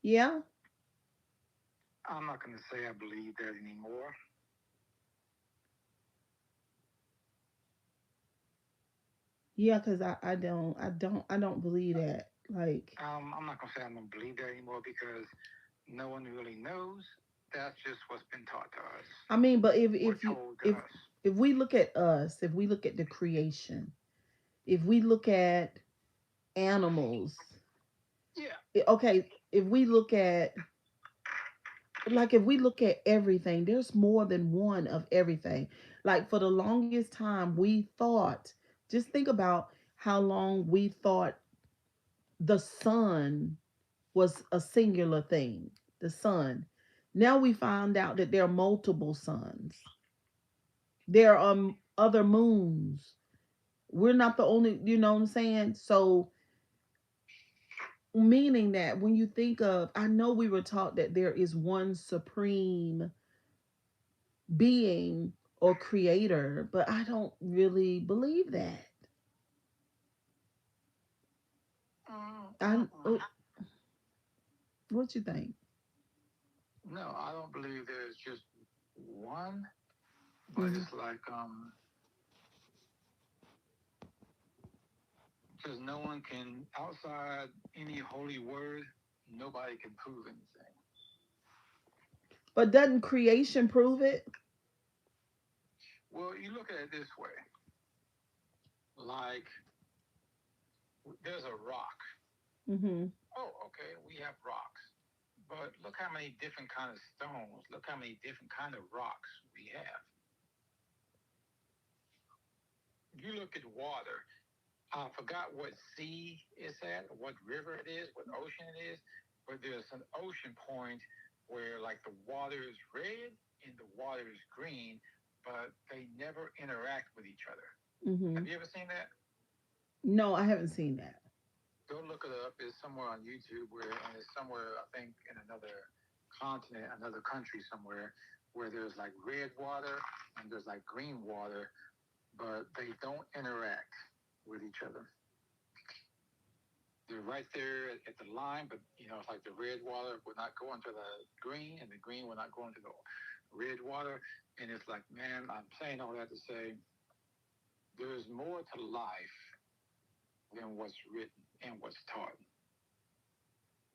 Yeah. I'm not going to say I believe that anymore. Yeah, because I don't believe that. Like, I'm not going to say I don't believe that anymore because no one really knows. That's just what's been taught to us I mean, but if or if you told to if us. if we look at us, if we look at the creation, if we look at animals, Yeah. okay, if we look at, like, if we look at everything, there's more than one of everything. Like, for the longest time we thought, just think about how long we thought the sun was a singular thing, the sun. Now we found out that there are multiple suns. There are other moons. We're not the only, you know what I'm saying? So, meaning that when you think of, I know we were taught that there is one supreme being or creator, but I don't really believe that. I Mm-mm. What you think? No, I don't believe there's just one, but Hmm. it's like because no one can outside any holy word, nobody can prove anything. But doesn't creation prove it? Well, you look at it this way, like there's a rock. Hmm. Oh, okay, we have rocks. But look how many different kind of stones, look how many different kind of rocks we have. You look at water. I forgot what sea it's at, what river it is, what ocean it is, but there's an ocean point where like the water is red and the water is green, but they never interact with each other. Have Hmm. you ever seen that? No, I haven't seen that. Go look it up. It's somewhere on YouTube where, and it's somewhere I think in another continent, another country somewhere, where there's like red water and there's like green water, but they don't interact with each other. They're right there at the line, but you know, it's like the red water will not go into the green, and the green will not go into the red water. And it's like, man, I'm saying all that to say there's more to life than what's written and what's taught,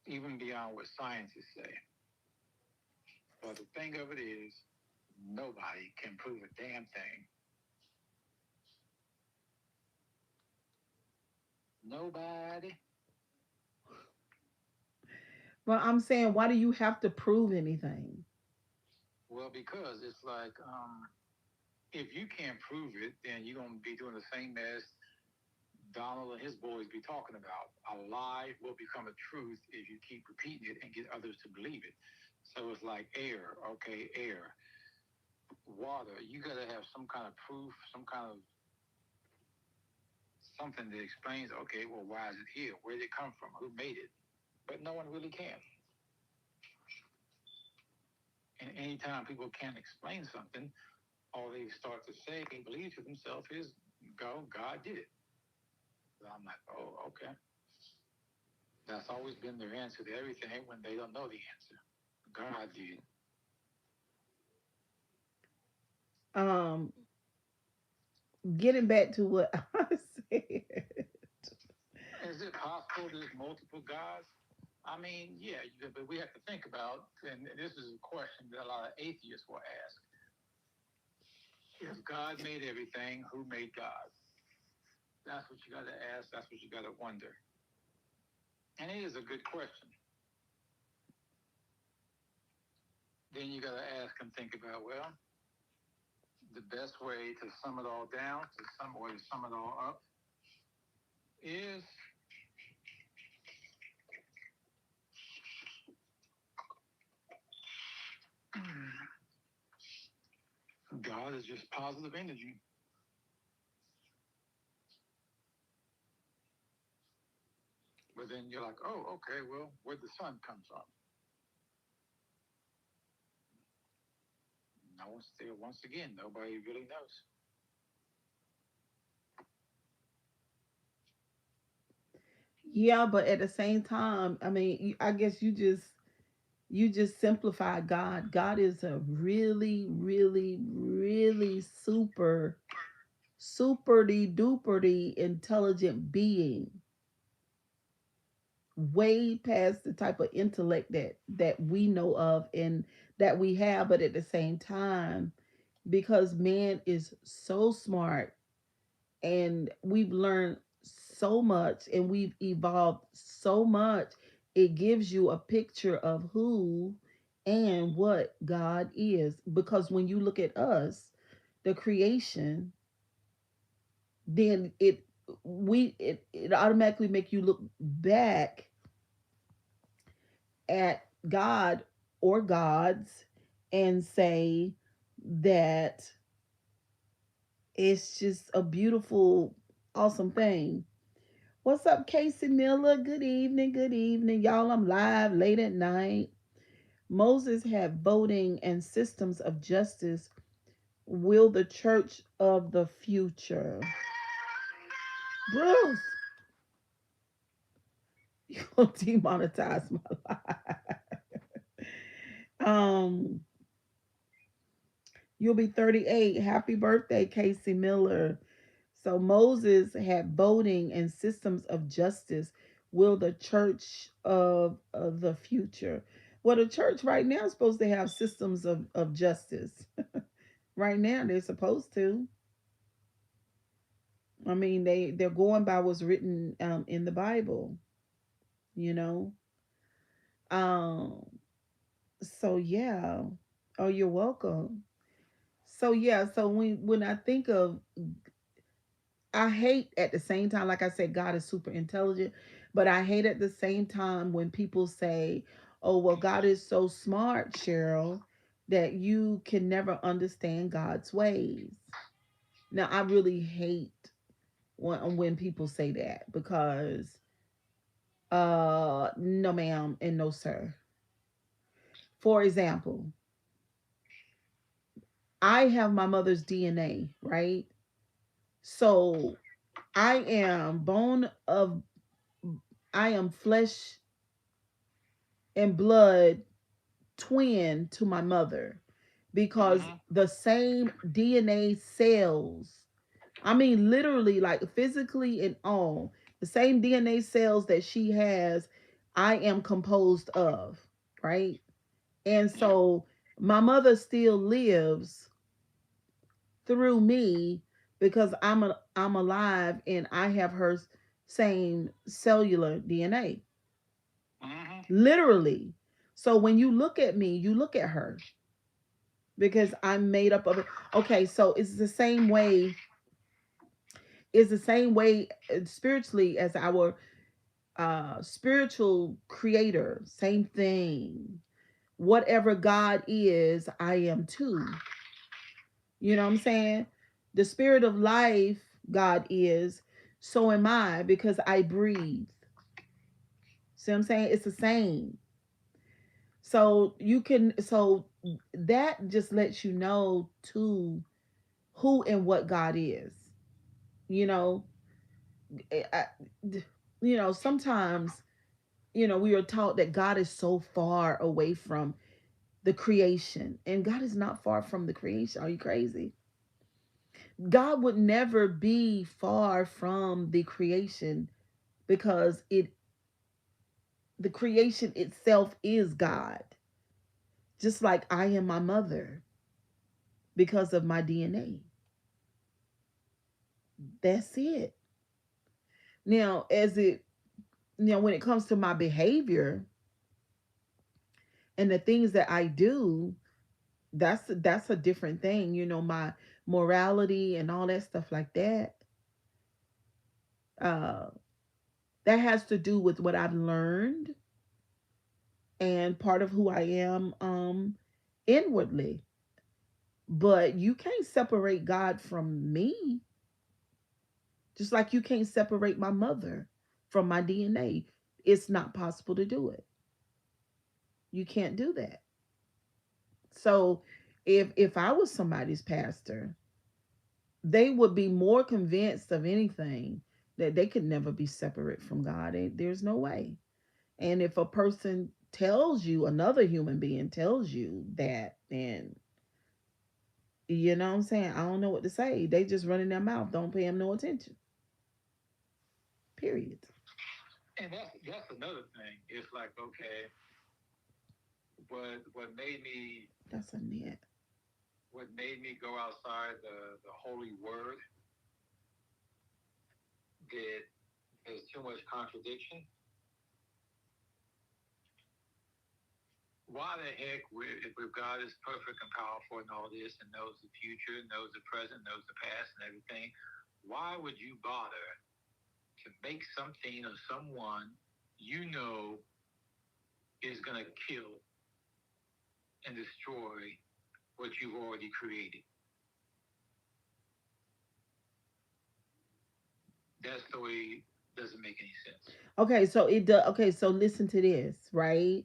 even beyond what scientists say. But the thing of it is, nobody can prove a damn thing. Nobody. Well, I'm saying, why do you have to prove anything? Well, because it's like, if you can't prove it, then you're gonna be doing the same as Donald and his boys be talking about. A lie will become a truth if you keep repeating it and get others to believe it. So it's like air, okay, air, water. You got to have some kind of proof, some kind of something that explains, okay, well, why is it here? Where did it come from? Who made it? But no one really can. And anytime people can't explain something, all they start to say and believe to themselves is, go, God did it. So I'm like, oh, okay. That's always been their answer to everything when they don't know the answer. God did. Um, Getting back to what I said. Is it possible there's multiple gods? I mean, yeah, but we have to think about, and this is a question that a lot of atheists will ask. If God made everything, who made God? That's what you got to ask. That's what you got to wonder. And it is a good question. Then you got to ask and think about, well, the best way to sum it all down, to sum or to sum it all up, is God is just positive energy. But then you're like, oh, okay, well, where'd the sun come from? No one still, once again, nobody really knows. Yeah, but at the same time, I mean, I guess you just You just simplify God. God is a really, really, really superdy duperty intelligent being, way past the type of intellect that we know of and that we have. But at the same time, because man is so smart and we've learned so much and we've evolved so much, it gives you a picture of who and what God is. Because when you look at us, the creation, then it automatically make you look back at God or gods and say that it's just a beautiful, awesome thing. What's up, Casey Miller? Good evening, good evening. Y'all, I'm live late at night. Moses had voting and systems of justice. Will the church of the future? Bruce, you gonna demonetize my life. Um, you'll be 38. Happy birthday, Casey Miller. So Moses had voting and systems of justice. Will the church of the future? Well, the church right now is supposed to have systems of justice. Right now, they're supposed to. I mean, they're going by what's written in the Bible. You know. Um. So yeah. Oh, you're welcome. So yeah. So when I think of, I hate at the same time, like I said, God is super intelligent, but I hate at the same time when people say, oh, well, God is so smart, Cheryl, that you can never understand God's ways. Now, I really hate when people say that because, no, ma'am, and no, sir. For example, I have my mother's DNA, right? So I am bone of, I am flesh and blood twin to my mother because Mm-hmm. the same DNA cells, I mean, literally, like physically and all, the same DNA cells that she has, I am composed of, right? And Yeah. so my mother still lives through me because I'm alive and I have her same cellular DNA. Mm-hmm. Literally. So when you look at me, you look at her because I'm made up of it. Okay, so it's the same way spiritually as our spiritual creator, same thing. Whatever God is, I am too. You know what I'm saying? The spirit of life God is, so am I because I breathe. See what I'm saying? It's the same. So you can, so that just lets you know too who and what God is. You know, I, sometimes, we are taught that God is so far away from the creation, and God is not far from the creation. Are you crazy? God would never be far from the creation because the creation itself is God. Just like I am my mother because of my DNA. That's it. Now, when it comes to my behavior and the things that I do, that's a different thing. My morality and all that stuff like that. Uh, that has to do with what I've learned and part of who I am inwardly. But you can't separate God from me, just like you can't separate my mother from my DNA. It's not possible to do it. You can't do that. So if I was somebody's pastor, they would be more convinced of anything that they could never be separate from God. There's no way. And if a person tells you, another human being tells you that, then you know what I'm saying? I don't know what to say. They just running their mouth. Don't pay them no attention. Period. And that's another thing. It's like, okay, what made me That's a net. go outside the holy word, that there's too much contradiction. Why the heck, if God is perfect and powerful and all this, and knows the future, knows the present, knows the past, and everything, why would you bother to make something or someone you know is going to kill and destroy what you've already created? That story doesn't make any sense. Okay, so it does. Okay, so listen to this, right?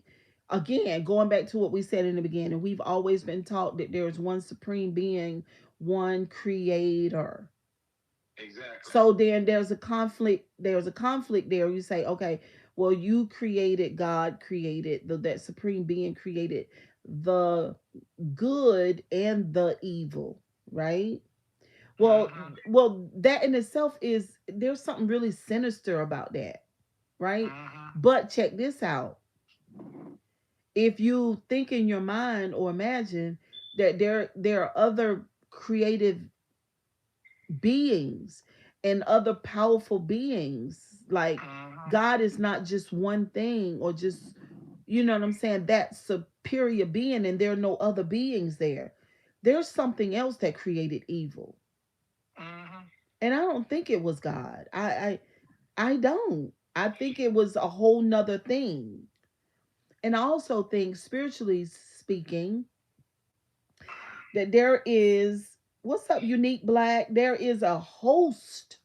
Again, going back to what we said in the beginning, we've always been taught that there's one supreme being, one creator. Exactly. So then there's a conflict. There's a conflict there. You say, okay, well, you created, God created, that supreme being created the good and the evil, right? Well, Mm-hmm. that in itself is, there's something really sinister about that, right? Mm-hmm. But check this out. If you think in your mind or imagine that there are other creative beings and other powerful beings, like Mm-hmm. God is not just one thing, or just, you know what I'm saying, that superior being, and there are no other beings there. There's something else that created evil. Mm-hmm. And I don't think it was God. I don't. I think it was a whole nother thing. And I also think, spiritually speaking, that there is, what's up, Unique Black? There is a host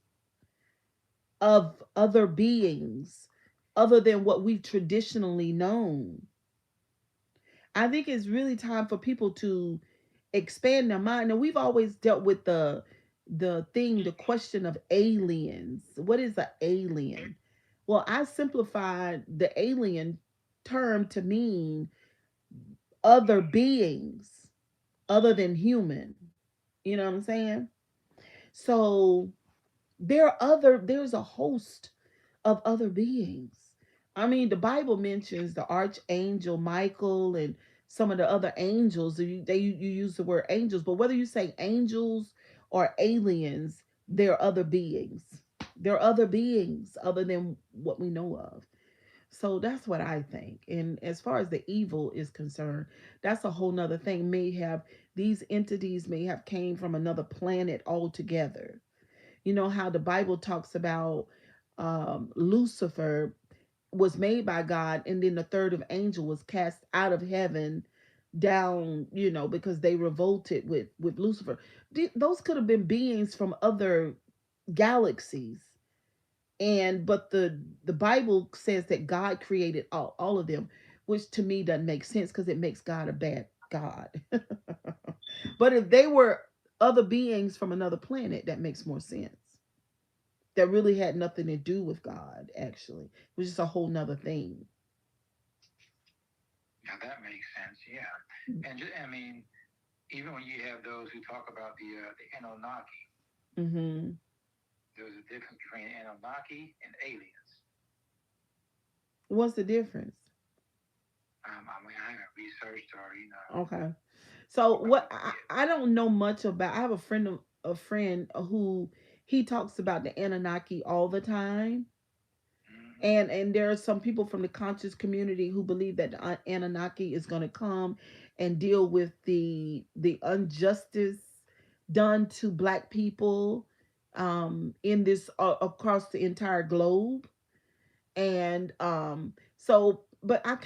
of other beings other than what we've traditionally known. I think it's really time for people to expand their mind. Now, we've always dealt with the question of aliens. What is an alien? Well, I simplified the alien term to mean other beings other than human. You know what I'm saying? So there's a host of other beings. I mean, the Bible mentions the archangel Michael and some of the other angels. You use the word angels, but whether you say angels or aliens, they're other beings. They're other beings other than what we know of. So that's what I think. And as far as the evil is concerned, that's a whole nother thing. May have These entities may have came from another planet altogether. You know how the Bible talks about Lucifer was made by God, and then the third of angel was cast out of heaven down, because they revolted with Lucifer. Those could have been beings from other galaxies, and but the Bible says that God created all of them, which to me doesn't make sense, because it makes God a bad God. But if they were other beings from another planet, that makes more sense. That really had nothing to do with God, actually. It was just a whole nother thing. Now that makes sense. Yeah, and I mean, even when you have those who talk about the Anunnaki, Mm-hmm. there's a difference between Anunnaki and aliens. What's the difference? I mean, I haven't researched or Okay. So about what them yet. I don't know much about. I have a friend who he talks about the Anunnaki all the time. Mm-hmm. And there are some people from the conscious community who believe that the Anunnaki is going to come and deal with the injustice done to black people in this across the entire globe. And so, but I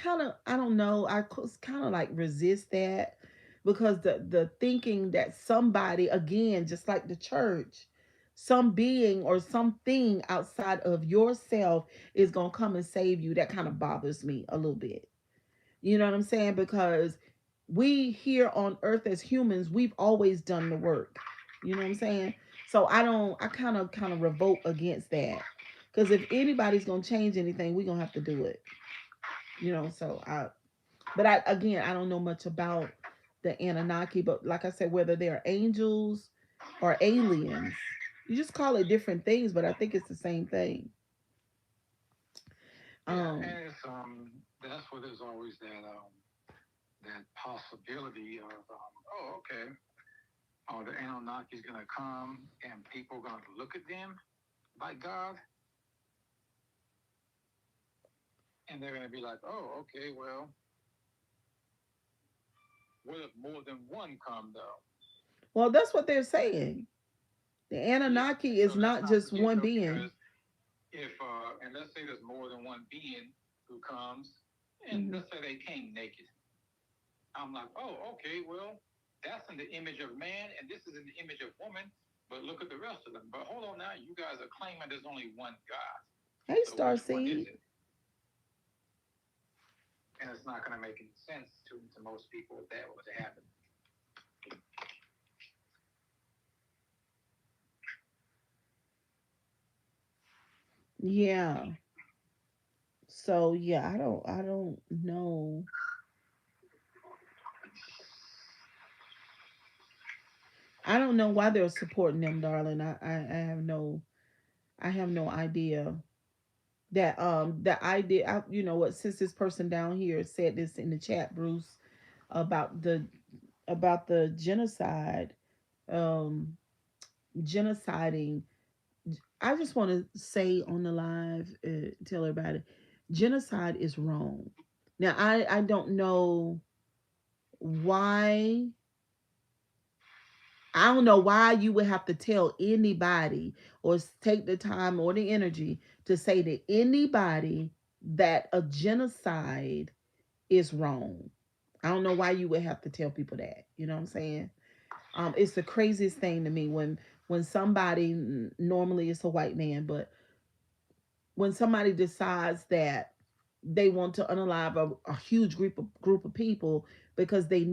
don't know, I kind of like resist that, because the thinking that somebody, again, just like the church, some being or something outside of yourself is going to come and save you, that kind of bothers me a little bit. You know what I'm saying? Because we here on earth as humans, we've always done the work. You know what I'm saying? So I kind of revolt against that. Because if anybody's going to change anything, we're going to have to do it. So but I again, I don't know much about the Anunnaki, but like I said, whether they're angels or aliens, you just call it different things, but I think it's the same thing. Yeah, Um, and it's that's where there's always that possibility of oh, okay, oh, the Anunnaki's gonna come and people gonna look at them like God, and they're gonna be like, oh, okay, well, what if more than one come though? well, that's what they're saying. The Yeah, Anunnaki so is let's not not just forget one though, being. because if and let's say there's more than one being who comes, and Hmm. let's say they came naked, I'm like, oh, okay, well, that's in the image of man, and this is in the image of woman. But look at the rest of them. But hold on now, you guys are claiming there's only one God. Hey, So which one is Starseed. it? And it's not going to make any sense to most people if that was to happen. Yeah. So yeah, I don't know. I don't know why they're supporting them, darling. I have no idea. That the idea you know what, since this person down here said this in the chat, Bruce, about the genocide, um genociding. I just want to say on the live, tell everybody, genocide is wrong. Now I don't know why. I don't know why you would have to tell anybody or take the time or the energy to say to anybody that a genocide is wrong. I don't know why you would have to tell people that. You know what I'm saying? It's the craziest thing to me when somebody, normally it's a white man, but when somebody decides that they want to unalive a huge group of people because they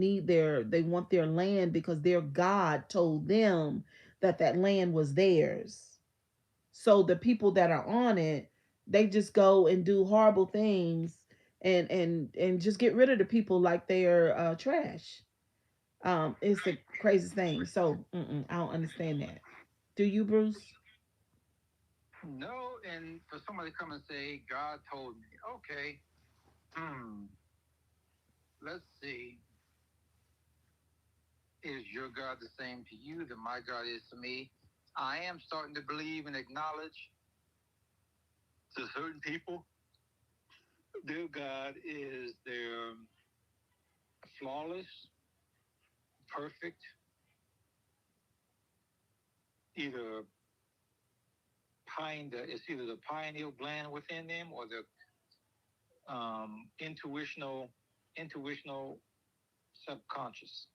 want their land because their God told them that that land was theirs. So the people that are on it, they just go and do horrible things and just get rid of the people like they're trash. It's the craziest thing. So I don't understand that. Do you, Bruce? No, and for somebody to come and say, God told me, okay, hmm, let's see. Is your God the same to you that my God is to me? I am starting to believe and acknowledge to certain people their God is their flawless, perfect, either it's either the pineal gland within them or the intuitional subconscious.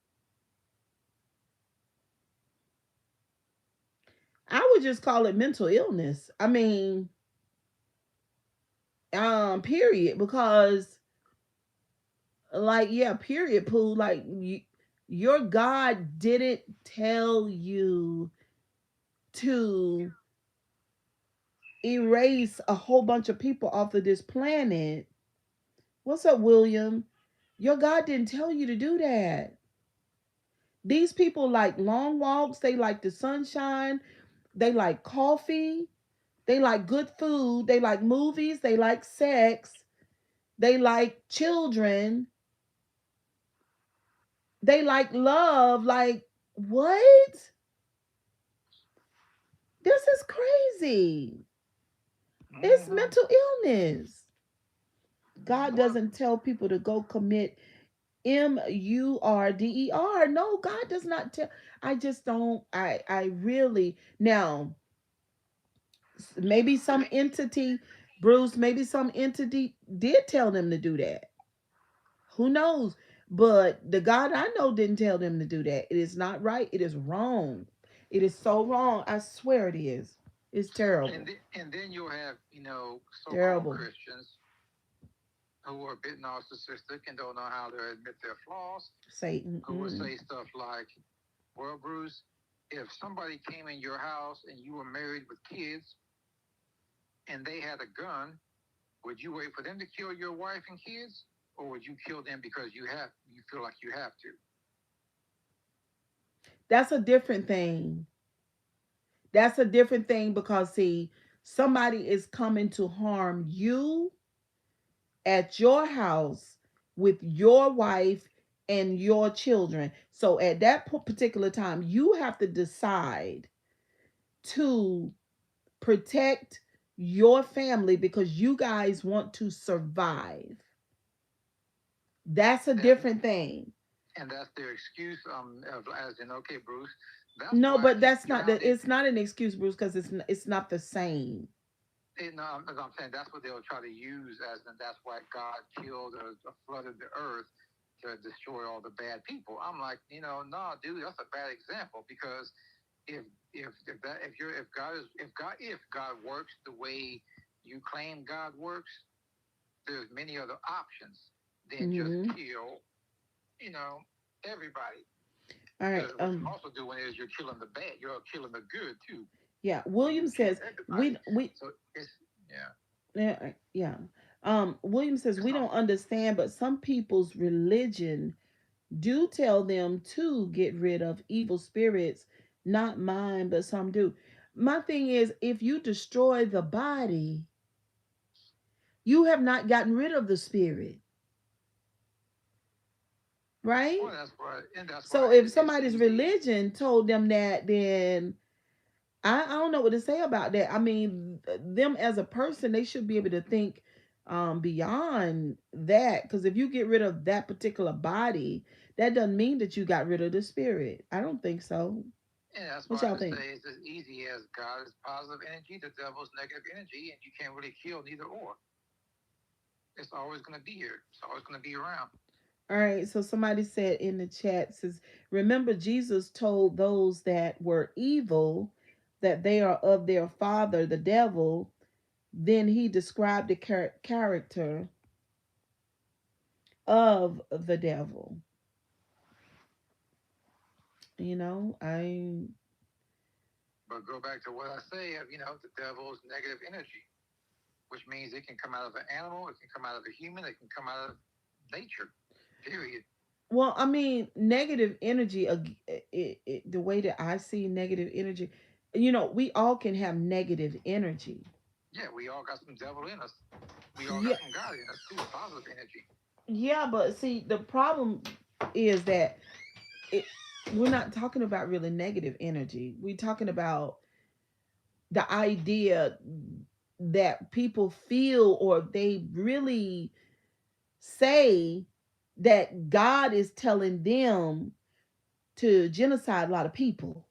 I would just call it mental illness. I mean, period. Because, like, yeah, period, Pooh. Like, your God didn't tell you to erase a whole bunch of people off of this planet. What's up, William? Your God didn't tell you to do that. These people like long walks, they like the sunshine, they like coffee, they like good food, they like movies, they like sex, they like children, they like love. Like, what? This is crazy. It's Mm-hmm. mental illness. God Well, doesn't tell people to go commit murder. No, God does not tell. I just don't. I really now, maybe some entity, Bruce, maybe some entity did tell them to do that. Who knows? But the God I know didn't tell them to do that. It is not right. It is wrong. It is so wrong. I swear it is. It's terrible. and then you'll have so-called Terrible. Christians who are a bit narcissistic and don't know how to admit their flaws, Satan. who will say stuff like, "Well, Bruce, if somebody came in your house and you were married with kids and they had a gun, Would you wait for them to kill your wife and kids, or would you kill them because you feel like you have to? That's a different thing. That's a different thing because see, somebody is coming to harm you at your house with your wife and your children. So at that particular time, you have to decide to protect your family because you guys want to survive. That's a That different thing. and that's their excuse. As in, okay, Bruce, that's No, why I but keep that's not that. drowning. It's not an excuse, Bruce, because it's not the same. No, as I'm saying, that's what they'll try to use as, and that's why God killed or flooded the earth to destroy all the bad people. I'm like, no, dude, that's a bad example because if if God works the way you claim God works, there's many other options than just Mm-hmm. kill, you know, everybody. All right. Because what you're also doing is you're killing the bad, you're killing the good too Yeah. when you William kill says everybody. we So it's yeah, yeah yeah. William says it's we not. don't understand, but some people's religion do tell them to get rid of evil spirits. Not mine, but some do. My thing is, if you destroy the body, you have not gotten rid of the spirit, right? Well, that's why, and that's why So if it's somebody's easy. religion told them that, then I don't know what to say about that. I mean, them as a person, they should be able to think beyond that. Because if you get rid of that particular body, that doesn't mean that you got rid of the spirit. I don't think so. And that's What why I y'all just think? say it's as easy as God is positive energy, the devil's negative energy, and you can't really kill neither or. It's always going to be here. It's always going to be around. All right. So somebody said in the chat says, remember Jesus told those that were evil that they are of their father, the devil. Then he described the character of the devil. I But go back to what I say of, the devil's negative energy, which means it can come out of an animal, it can come out of a human, it can come out of nature. Period. well, I mean, negative energy. The way that I see negative energy, we all can have negative energy. Yeah, we all got some devil in us. We all got Yeah, some God in us too, positive energy. yeah, but see, the problem is that it, we're not talking about really negative energy. We're talking about the idea that people feel or they really say that God is telling them to genocide a lot of people.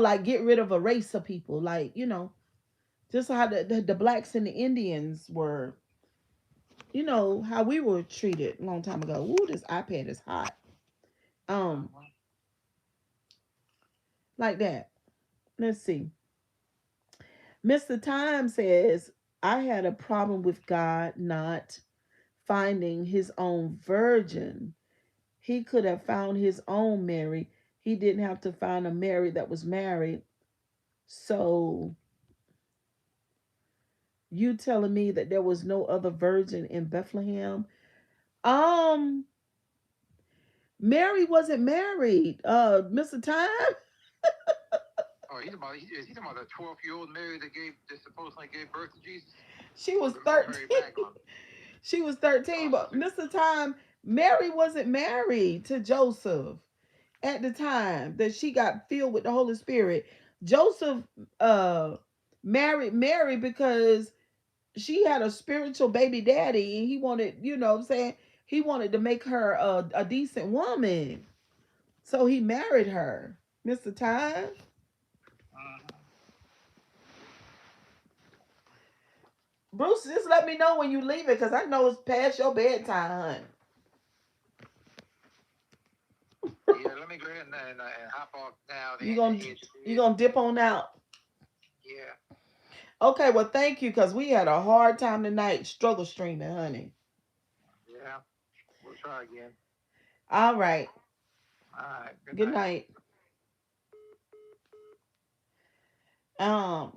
Like get rid of a race of people. Like, just how the blacks and the Indians were, how we were treated a long time ago. Ooh, this iPad is hot. Um, Uh-huh. like that. Let's see. Mr. Time says, I had a problem with God not finding his own virgin. He could have found his own Mary. He didn't have to find a Mary that was married. So you telling me that there was no other virgin in Bethlehem? Um, Mary wasn't married. Mr. Time, Oh, is he talking about the 12-year-old Mary that supposedly gave birth to Jesus? she Or was or 13. Mary Magdalene? She was 13, but Prostitute. Mr. Time, Mary wasn't married to Joseph at the time that she got filled with the Holy Spirit. Joseph uh married Mary because she had a spiritual baby daddy and he wanted, what I'm saying, he wanted to make her a decent woman. So he married her. Mr. Time. Uh-huh. Bruce, just let me know when you leave it because I know it's past your bedtime, hon. Yeah, let me go ahead and hop off now you then and gonna head to you bed. gonna dip on out. Yeah, Okay, well thank you because we had a hard time tonight struggle streaming, honey. yeah. We'll try again. All right. All right. Good Good night. night.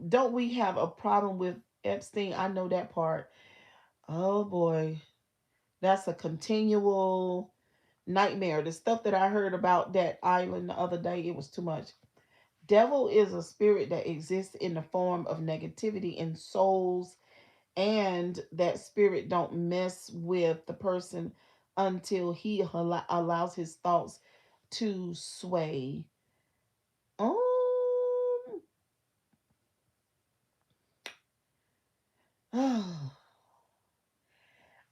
Don't we have a problem with Epstein, I know that part. Oh boy, that's a continual nightmare. The stuff that I heard about that island the other day, it was too much. Devil is a spirit that exists in the form of negativity in souls, and that spirit don't mess with the person until he allows his thoughts to sway. Um,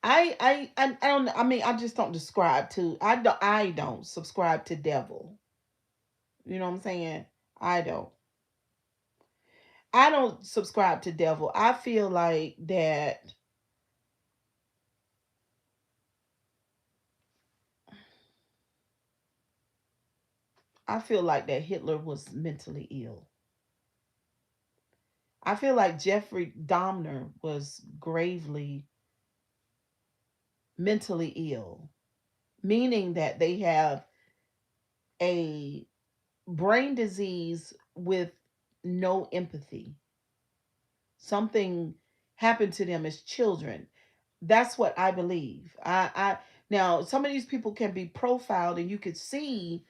I don't, I mean, I just don't describe to, I don't subscribe to devil. You know what I'm saying? I don't. I don't subscribe to devil. I feel like that, I feel like that Hitler was mentally ill. I feel like Jeffrey Dahmer was gravely mentally ill, meaning that they have a brain disease with no empathy. Something happened to them as children. That's what I believe. I now some of these people can be profiled, and you could see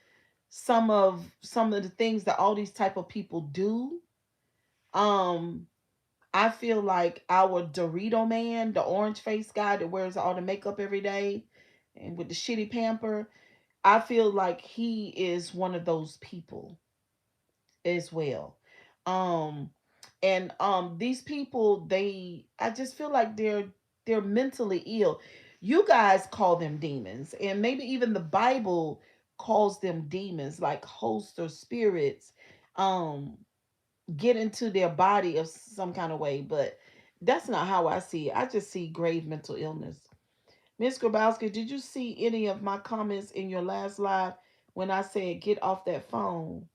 some of the things that all these type of people do. Um, I feel like our Dorito man, the orange face guy that wears all the makeup every day and with the shitty pamper, I feel like he is one of those people as well. Um and these people, they, I just feel like they're mentally ill. You guys call them demons, and maybe even the Bible calls them demons, like hosts or spirits um get into their body of some kind of way, but that's not how I see it. I just see grave mental illness. Miss Grabowski, did you see any of my comments in your last live when I said get off that phone?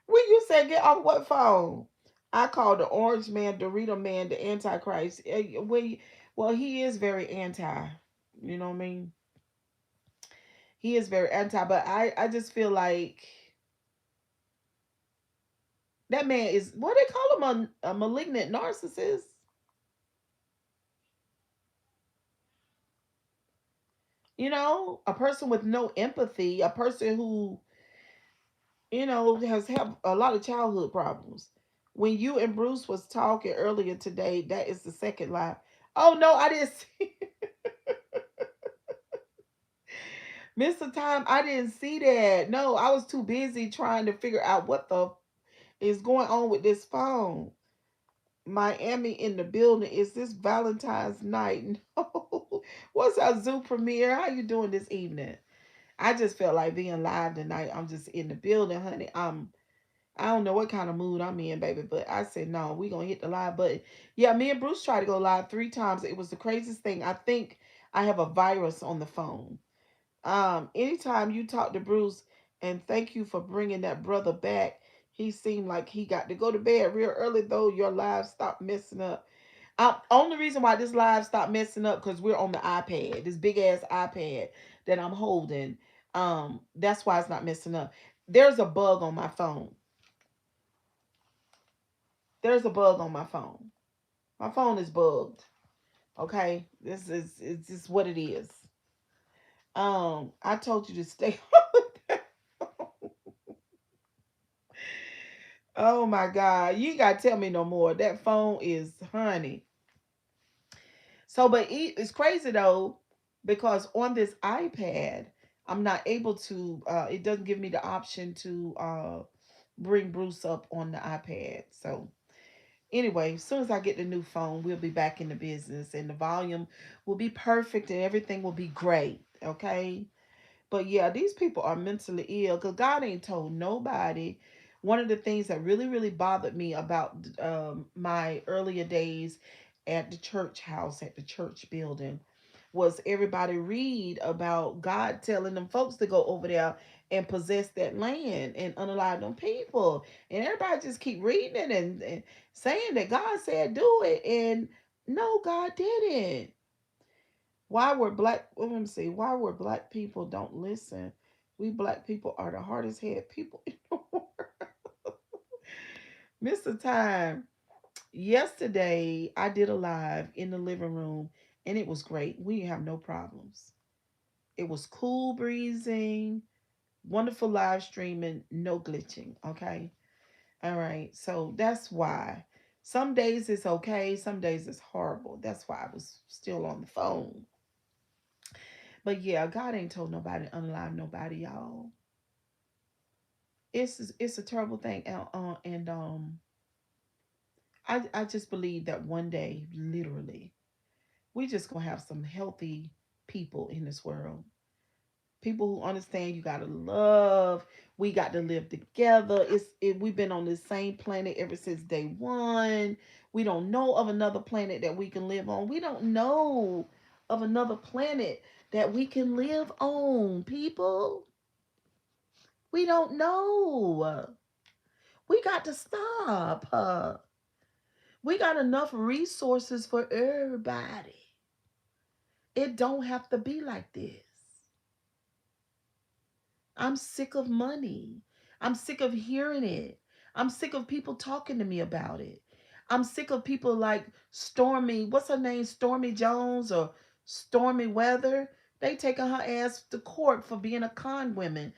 When you said get off what phone? I called the orange man, Dorito man, the Antichrist. Well, he is very anti. You know what I mean? He is very anti, but I just feel like that man is, what they call him, a malignant narcissist. You know, a person with no empathy, a person who, has had a lot of childhood problems. When you and Bruce was talking earlier today, that is the second lie. Oh no, I didn't see Mr. Time. I didn't see that. No, I was too busy trying to figure out what the is going on with this phone. Miami in the building. Is this Valentine's night? No. What's our Zoo premiere? How you doing this evening? I just felt like being live tonight. I'm just in the building, honey. I don't know what kind of mood I'm in, baby, but I said no, we gonna hit the live button. Yeah, me and Bruce tried to go live 3 times. It was the craziest thing. I think I have a virus on the phone. Anytime you talk to Bruce, and thank you for bringing that brother back. He seemed like he got to go to bed real early, though. Your live stopped messing up. Only reason why this live stopped messing up because we're on the iPad, this big ass iPad that I'm holding. That's why it's not messing up. There's a bug on my phone. There's a bug on my phone. My phone is bugged. Okay, this is, it's just what it is. I told you to stay on that. Oh my God, you ain't gotta tell me no more. That phone is honey. So, but it's crazy though, because on this iPad, I'm not able to. It doesn't give me the option to bring Bruce up on the iPad. So anyway, as soon as I get the new phone, we'll be back in the business, and the volume will be perfect, and everything will be great. Okay. But yeah, these people are mentally ill because God ain't told nobody. One of the things that really, really bothered me about my earlier days at the church house, at the church building, was everybody read about God telling them folks to go over there and possess that land and unalive them people. And everybody just keep reading it, and saying that God said do it. And no, God didn't. Let me see, why were black people don't listen? We black people are the hardest head people in the world. Mr. Time. Yesterday, I did a live in the living room and it was great. We didn't have no problems. It was cool breezing, wonderful live streaming, no glitching. Okay. All right. So that's why. Some days it's okay, some days it's horrible. That's why I was still on the phone. But yeah, God ain't told nobody to unalive nobody, y'all. It's a terrible thing. And I just believe that one day, literally, we just gonna have some healthy people in this world. People who understand you gotta love. We got to live together. We've been on this same planet ever since day one. We don't know of another planet that we can live on. We don't know of another planet that we can live on. People, we don't know. We got to stop. We got enough resources for everybody. It don't have to be like this. I'm sick of money. I'm sick of hearing it. I'm sick of people talking to me about it. I'm sick of people like Stormy, what's her name? Stormy Jones or Stormy Weather. They taking her ass to court for being a con woman.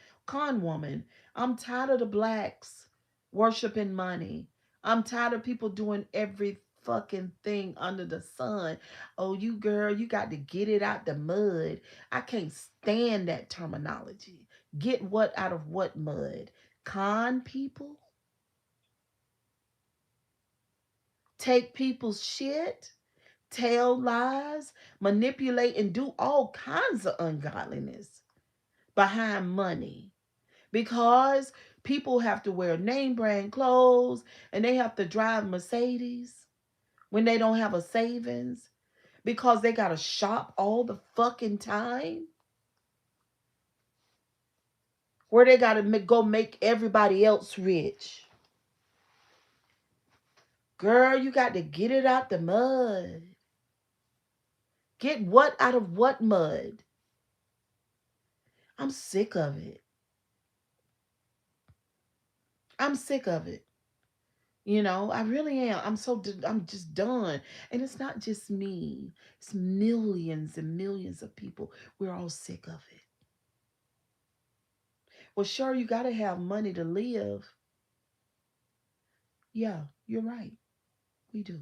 I'm tired of the blacks worshiping money. I'm tired of people doing every fucking thing under the sun. Oh, you girl, you got to get it out the mud. I can't stand that terminology. Get what out of what mud? Con people? Take people's shit? Tell lies? Manipulate and do all kinds of ungodliness behind money. Because people have to wear name brand clothes and they have to drive Mercedes when they don't have a savings. Because they got to shop all the fucking time. Where they got to go make everybody else rich. Girl, you got to get it out the mud. Get what out of what mud? I'm sick of it. I'm sick of it. I really am. I'm just done. And it's not just me. It's millions and millions of people. We're all sick of it. Well, sure, you got to have money to live. Yeah, you're right. We do.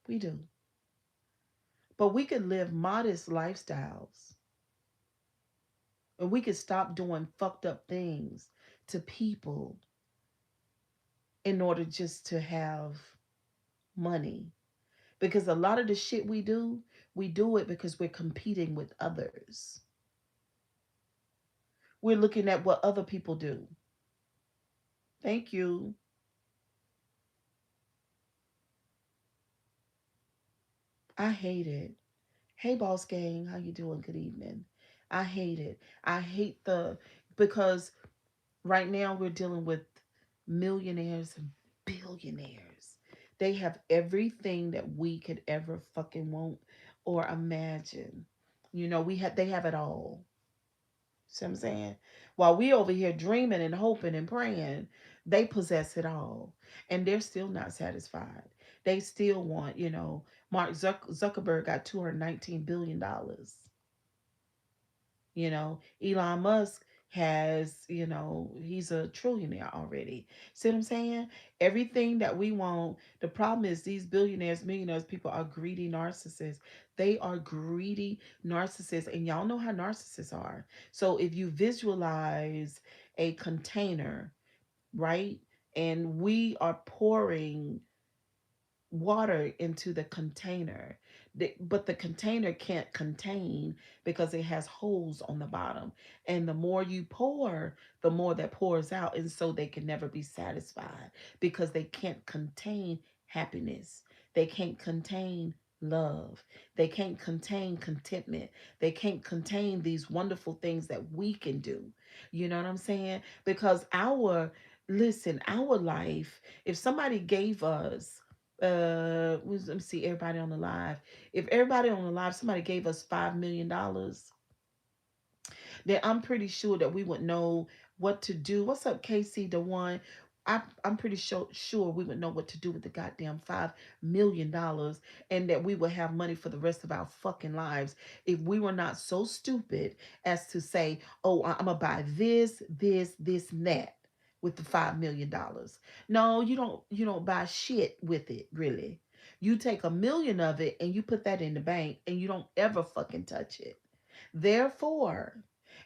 We do. But we could live modest lifestyles. And we could stop doing fucked up things to people in order just to have money. Because a lot of the shit we do it because we're competing with others. We're looking at what other people do. Thank you. I hate it. Hey boss gang, how you doing? Good evening. I hate it. I hate the because right now we're dealing with millionaires and billionaires. They have everything that we could ever fucking want or imagine. They have it all. See what I'm saying? While we over here dreaming and hoping and praying, they possess it all. And they're still not satisfied. They still want, Mark Zuckerberg got $219 billion. Elon Musk has, he's a trillionaire already. See what I'm saying? Everything that we want. The problem is these billionaires, millionaires, people are greedy narcissists. They are greedy narcissists. And y'all know how narcissists are. So if you visualize a container, right? And we are pouring water into the container. But the container can't contain because it has holes on the bottom. And the more you pour, the more that pours out. And so they can never be satisfied because they can't contain happiness. They can't contain love. They can't contain contentment. They can't contain these wonderful things that we can do. You know what I'm saying? Because our life, if somebody gave us let me see everybody on the live. If everybody on the live, somebody gave us $5 million, then I'm pretty sure that we would know what to do. What's up, Casey? The one. I'm pretty sure we would know what to do with the goddamn $5 million, and that we would have money for the rest of our fucking lives if we were not so stupid as to say, "Oh, I'm gonna buy this, and that with the $5 million." No, you don't. You don't buy shit with it, really. You take 1 million of it and you put that in the bank, and you don't ever fucking touch it. Therefore,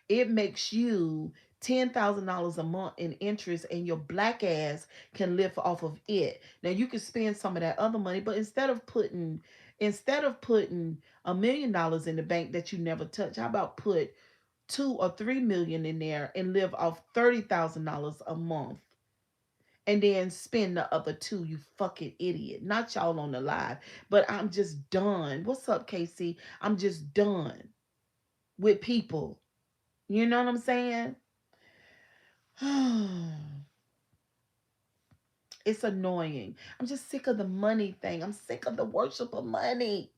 it makes you $10,000 a month in interest, and your black ass can live off of it. Now you can spend some of that other money, but instead of putting $1 million in the bank that you never touch, how about put 2 or 3 million in there and live off $30,000 a month, and then spend the other two, you fucking idiot. Not y'all on the live, but I'm just done. What's up, Casey? I'm just done with people. You know what I'm saying? It's annoying. I'm just sick of the money thing. I'm sick of the worship of money.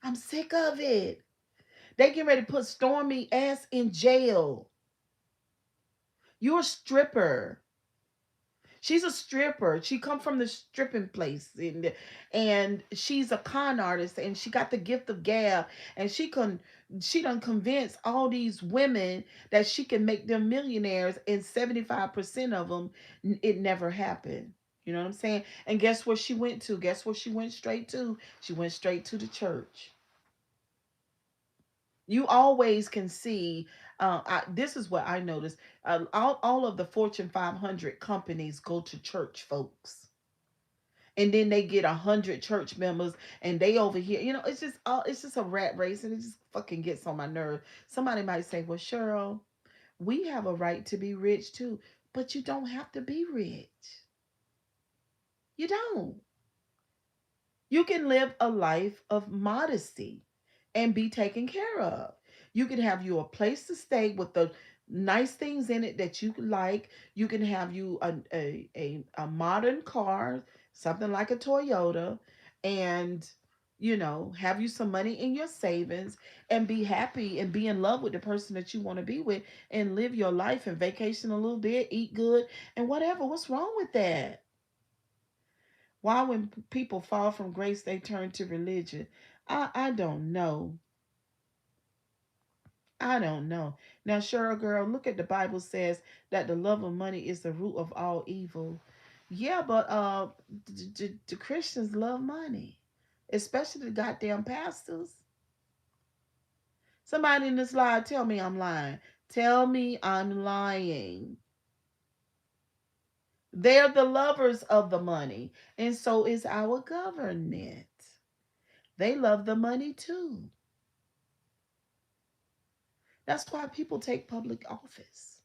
I'm sick of it. They get ready to put Stormy ass in jail. You're a stripper. She's a stripper. She come from the stripping place, and she's a con artist, and she got the gift of gab, and she done convinced all these women that she can make them millionaires, and 75% of them it never happened. You know what I'm saying? And guess where she went to? Guess where she went straight to? She went straight to the church. You always can see. This is what I noticed. All of the Fortune 500 companies go to church folks, and then they get 100 church members, and they over here. It's just a rat race, and it just fucking gets on my nerve. Somebody might say, "Well, Cheryl, we have a right to be rich too," but you don't have to be rich. You don't. You can live a life of modesty and be taken care of. You can have you a place to stay with the nice things in it that you like. You can have you a modern car, something like a Toyota, and have you some money in your savings, and be happy and be in love with the person that you want to be with, and live your life and vacation a little bit, eat good, and whatever. What's wrong with that? Why, when people fall from grace, they turn to religion? I don't know. I don't know. Now, sure, girl, look at the Bible says that the love of money is the root of all evil. Yeah, but the Christians love money, especially the goddamn pastors. Somebody in this live, tell me I'm lying. Tell me I'm lying. They're the lovers of the money, and so is our government. They love the money too. That's why people take public office.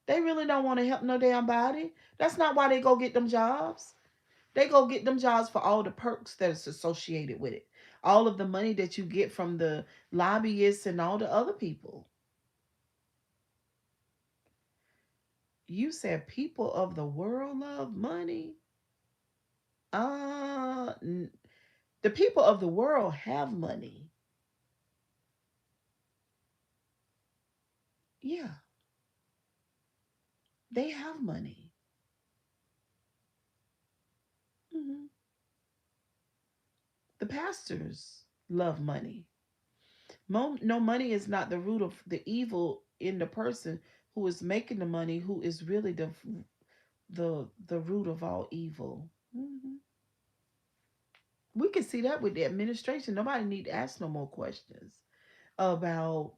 They really don't want to help no damn body. That's not why they go get them jobs. They go get them jobs for all the perks that is associated with it. All of the money that you get from the lobbyists and all the other people. You said people of the world love money? Uh, the people of the world have money. Yeah, they have money. hmm The pastors love money. No, money is not the root of the evil in the person who is making the money, who is really the root of all evil. We can see that with the administration. Nobody need to ask no more questions about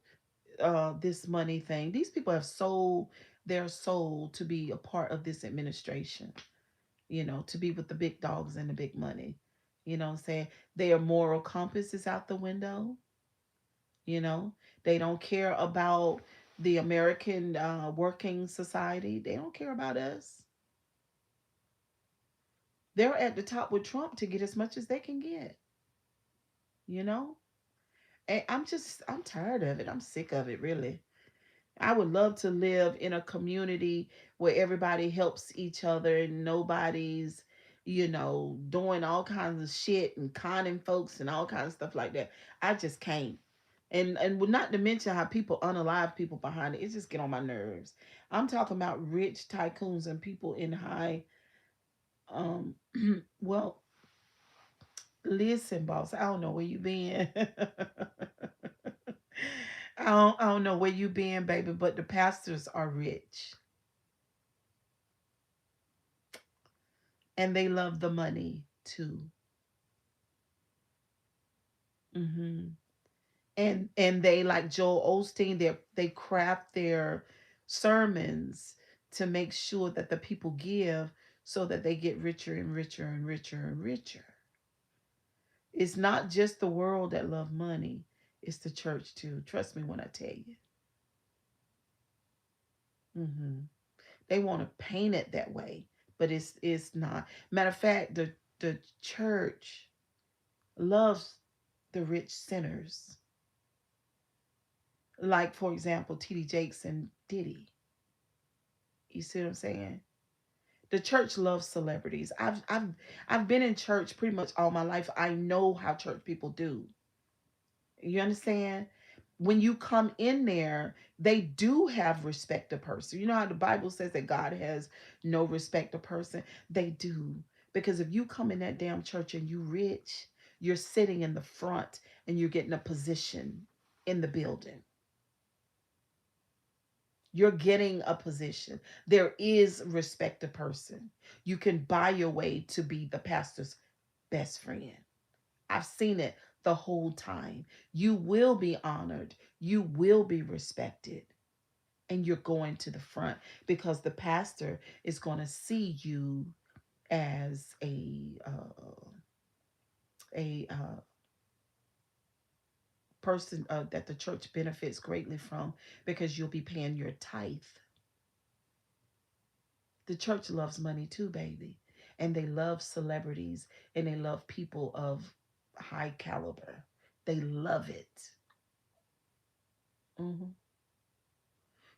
this money thing. These people have sold their soul to be a part of this administration. To be with the big dogs and the big money. You know what I'm saying? Their moral compass is out the window. You know, they don't care about the American working society. They don't care about us. They're at the top with Trump to get as much as they can get. You know, and I'm tired of it. I'm sick of it, really. I would love to live in a community where everybody helps each other and nobody's, doing all kinds of shit and conning folks and all kinds of stuff like that. I just can't. And not to mention how people unalive people behind it. It just get on my nerves. I'm talking about rich tycoons and people in high um well, listen, boss, I don't know where you been. I don't know where you been, baby, but the pastors are rich and they love the money too. Hmm. And they, like Joel Osteen, they craft their sermons to make sure that the people give so that they get richer and richer and richer and richer. It's not just the world that love money, it's the church too. Trust me when I tell you. Hmm. They want to paint it that way, but it's not. Matter of fact, the church loves the rich sinners. Like, for example, TD Jakes and Diddy. You see what I'm saying? The church loves celebrities. I've been in church pretty much all my life. I know how church people do. You understand? When you come in there, they do have respect a person. You know how the Bible says that God has no respect a person? They do. Because if you come in that damn church and you rich, you're sitting in the front and you're getting a position in the building. You're getting a position. There is respect a person. You can buy your way to be the pastor's best friend. I've seen it the whole time. You will be honored. You will be respected. And you're going to the front because the pastor is going to see you as a person that the church benefits greatly from because you'll be paying your tithe. The church loves money too, baby. And they love celebrities and they love people of high caliber. They love it. Hmm.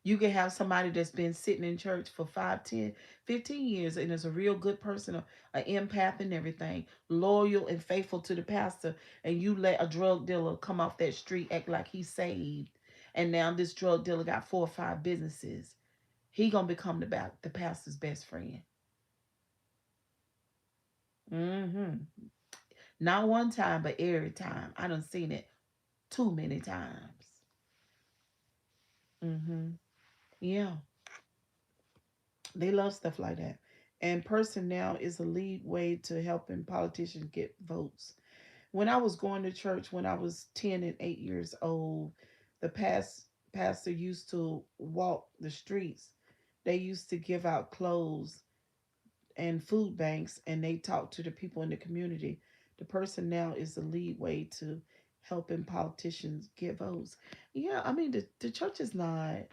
You can have somebody that's been sitting in church for 5, 10, 15 years and is a real good person, an empath and everything, loyal and faithful to the pastor. And you let a drug dealer come off that street, act like he's saved. And now this drug dealer got 4 or 5 businesses. He gonna become the pastor's best friend. Hmm. Not one time, but every time. I done seen it too many times. Hmm. Yeah, they love stuff like that. And personnel is a lead way to helping politicians get votes. When I was going to church when I was 10 and 8 years old, the pastor used to walk the streets. They used to give out clothes and food banks and they talk to the people in the community. The personnel is the lead way to helping politicians get votes. Yeah, I mean the church is not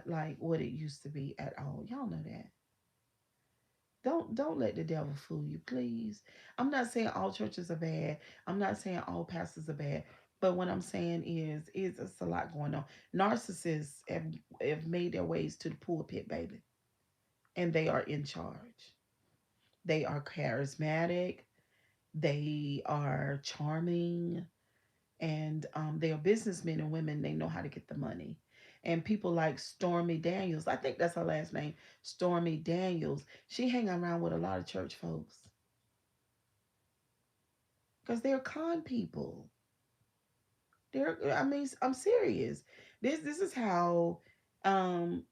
like what it used to be at all. Y'all know that. Don't let the devil fool you, please. I'm not saying all churches are bad. I'm not saying all pastors are bad. But what I'm saying is it's a lot going on. Narcissists have made their ways to the pulpit, baby, and they are in charge. They are charismatic. They are charming, and they are businessmen and women. They know how to get the money. And people like Stormy Daniels, I think that's her last name, Stormy Daniels. She hang around with a lot of church folks because they're con people. I mean, I'm serious. This is how.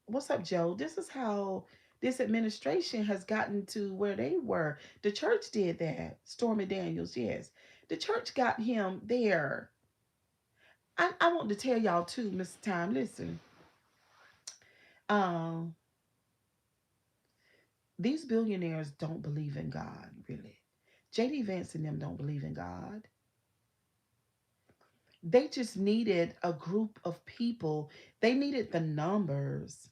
What's up, Joe? This is how this administration has gotten to where they were. The church did that. Stormy Daniels, yes, the church got him there. I want to tell y'all too, Mr. Time. Listen, um, these billionaires don't believe in God, really. JD Vance and them don't believe in God. They just needed a group of people. They needed the numbers,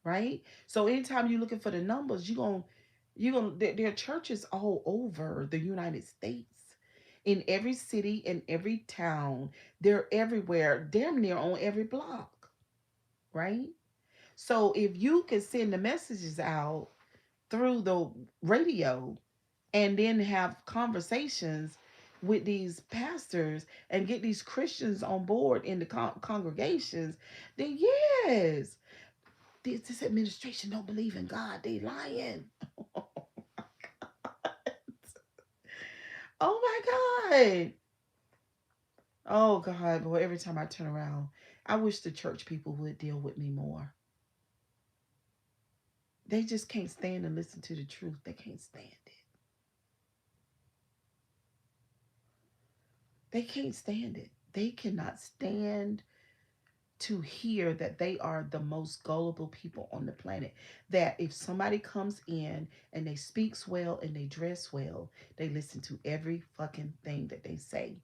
right? So anytime you're looking for the numbers, there are churches all over the United States. In every city, in every town, they're everywhere, damn near on every block, right? So if you can send the messages out through the radio and then have conversations, with these pastors and get these Christians on board in the congregations, then yes, this administration don't believe in God. They lying. Oh my God. Oh God, boy, every time I turn around, I wish the church people would deal with me more. They just can't stand and listen to the truth. They can't stand it. They can't stand it. They cannot stand to hear that they are the most gullible people on the planet. That if somebody comes in and they speaks well and they dress well, they listen to every fucking thing that they say.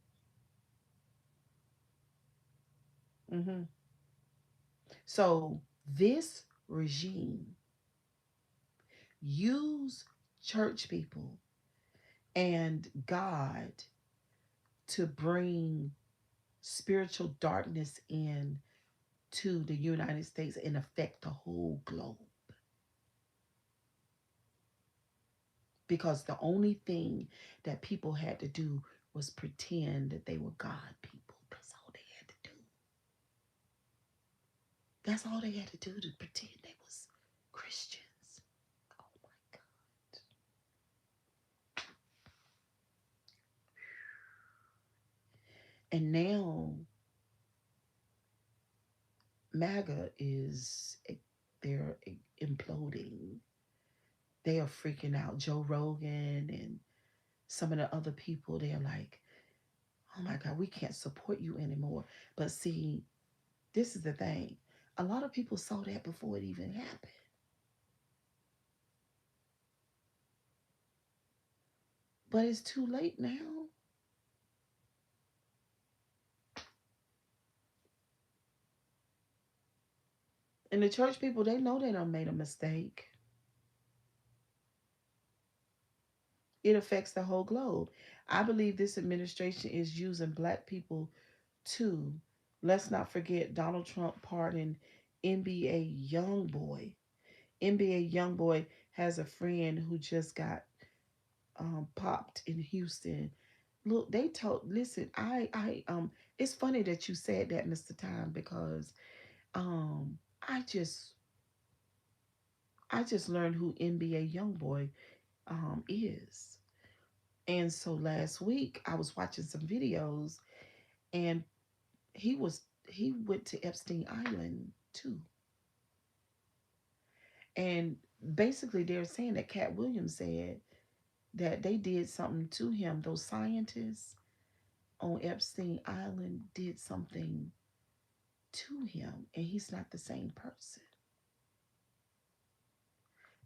Hmm. So this regime use church people and God to bring spiritual darkness in to the United States and affect the whole globe. Because the only thing that people had to do was pretend that they were God people. That's all they had to do. That's all they had to do to pretend they was Christians. Oh my God. And now MAGA is, they're imploding. They are freaking out. Joe Rogan and some of the other people, they're like, oh my God, we can't support you anymore. But see, this is the thing. A lot of people saw that before it even happened. But it's too late now. And the church people, they know they done made a mistake. It affects the whole globe. I believe this administration is using black people too. Let's not forget Donald Trump pardoned NBA Youngboy. NBA Youngboy has a friend who just got popped in Houston. Look, they told. Listen, It's funny that you said that, Mr. Time, because um, I just, I just learned who NBA Youngboy is, and so last week I was watching some videos, and he went to Epstein Island too, and basically they're saying that Cat Williams said that they did something to him. Those scientists on Epstein Island did something to him, and he's not the same person.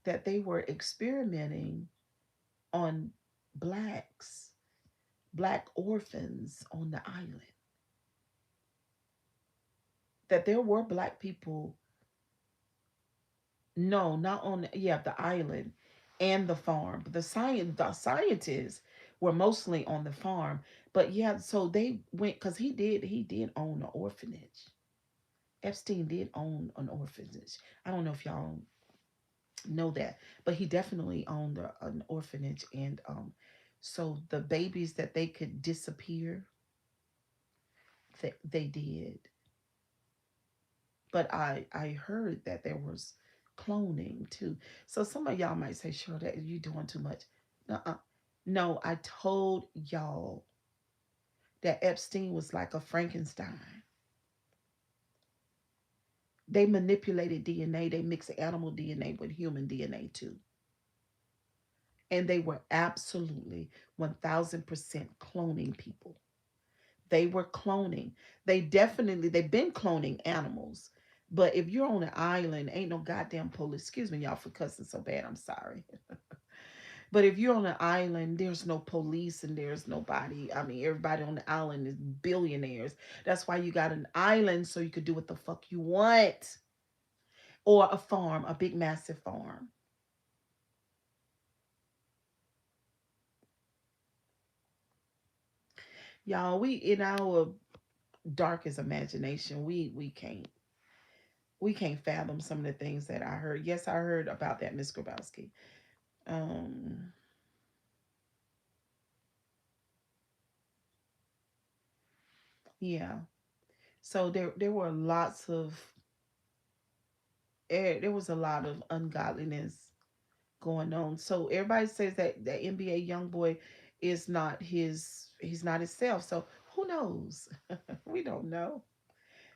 That they were experimenting on blacks, black orphans on the island. That there were black people, no, not on, yeah, the island and the farm. But the scientists were mostly on the farm. But yeah, so they went because he did own an orphanage. Epstein did own an orphanage. I don't know if y'all know that, but he definitely owned an orphanage, and so the babies that they could disappear, they did. But I heard that there was cloning too. So some of y'all might say, sure, that you doing too much. Nuh-uh. No, I told y'all that Epstein was like a Frankenstein. They manipulated DNA. They mixed animal DNA with human DNA too. And they were absolutely 1000% cloning people. They were cloning. They've been cloning animals. But if you're on an island, ain't no goddamn police. Excuse me, y'all, for cussing so bad. I'm sorry. But if you're on an island, there's no police and there's nobody. I mean, everybody on the island is billionaires. That's why you got an island so you could do what the fuck you want. Or a farm, a big, massive farm. Y'all, we in our darkest imagination, we can't fathom some of the things that I heard. Yes, I heard about that, Miss Grabowski. Um, Yeah. So there were lots of there was a lot of ungodliness going on. So everybody says that the NBA young boy is not he's not himself. So who knows? We don't know.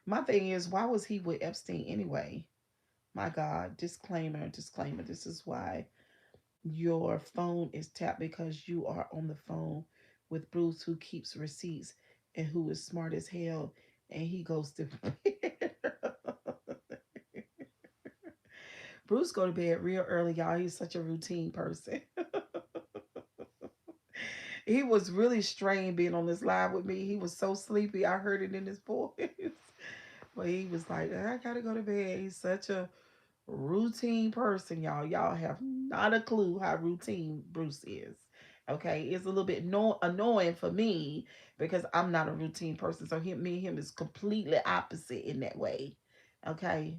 My thing is, why was he with Epstein anyway? My God, disclaimer, disclaimer. This is why your phone is tapped, because you are on the phone with Bruce, who keeps receipts and who is smart as hell, and he goes to bed. Bruce go to bed real early, y'all. He's such a routine person. He was really strained being on this live with me. He was so sleepy. I heard it in his voice. But he was like, I gotta go to bed. He's such a routine person, y'all. Y'all have not a clue how routine Bruce is. Okay, it's a little bit annoying for me because I'm not a routine person. So me and him is completely opposite in that way. Okay,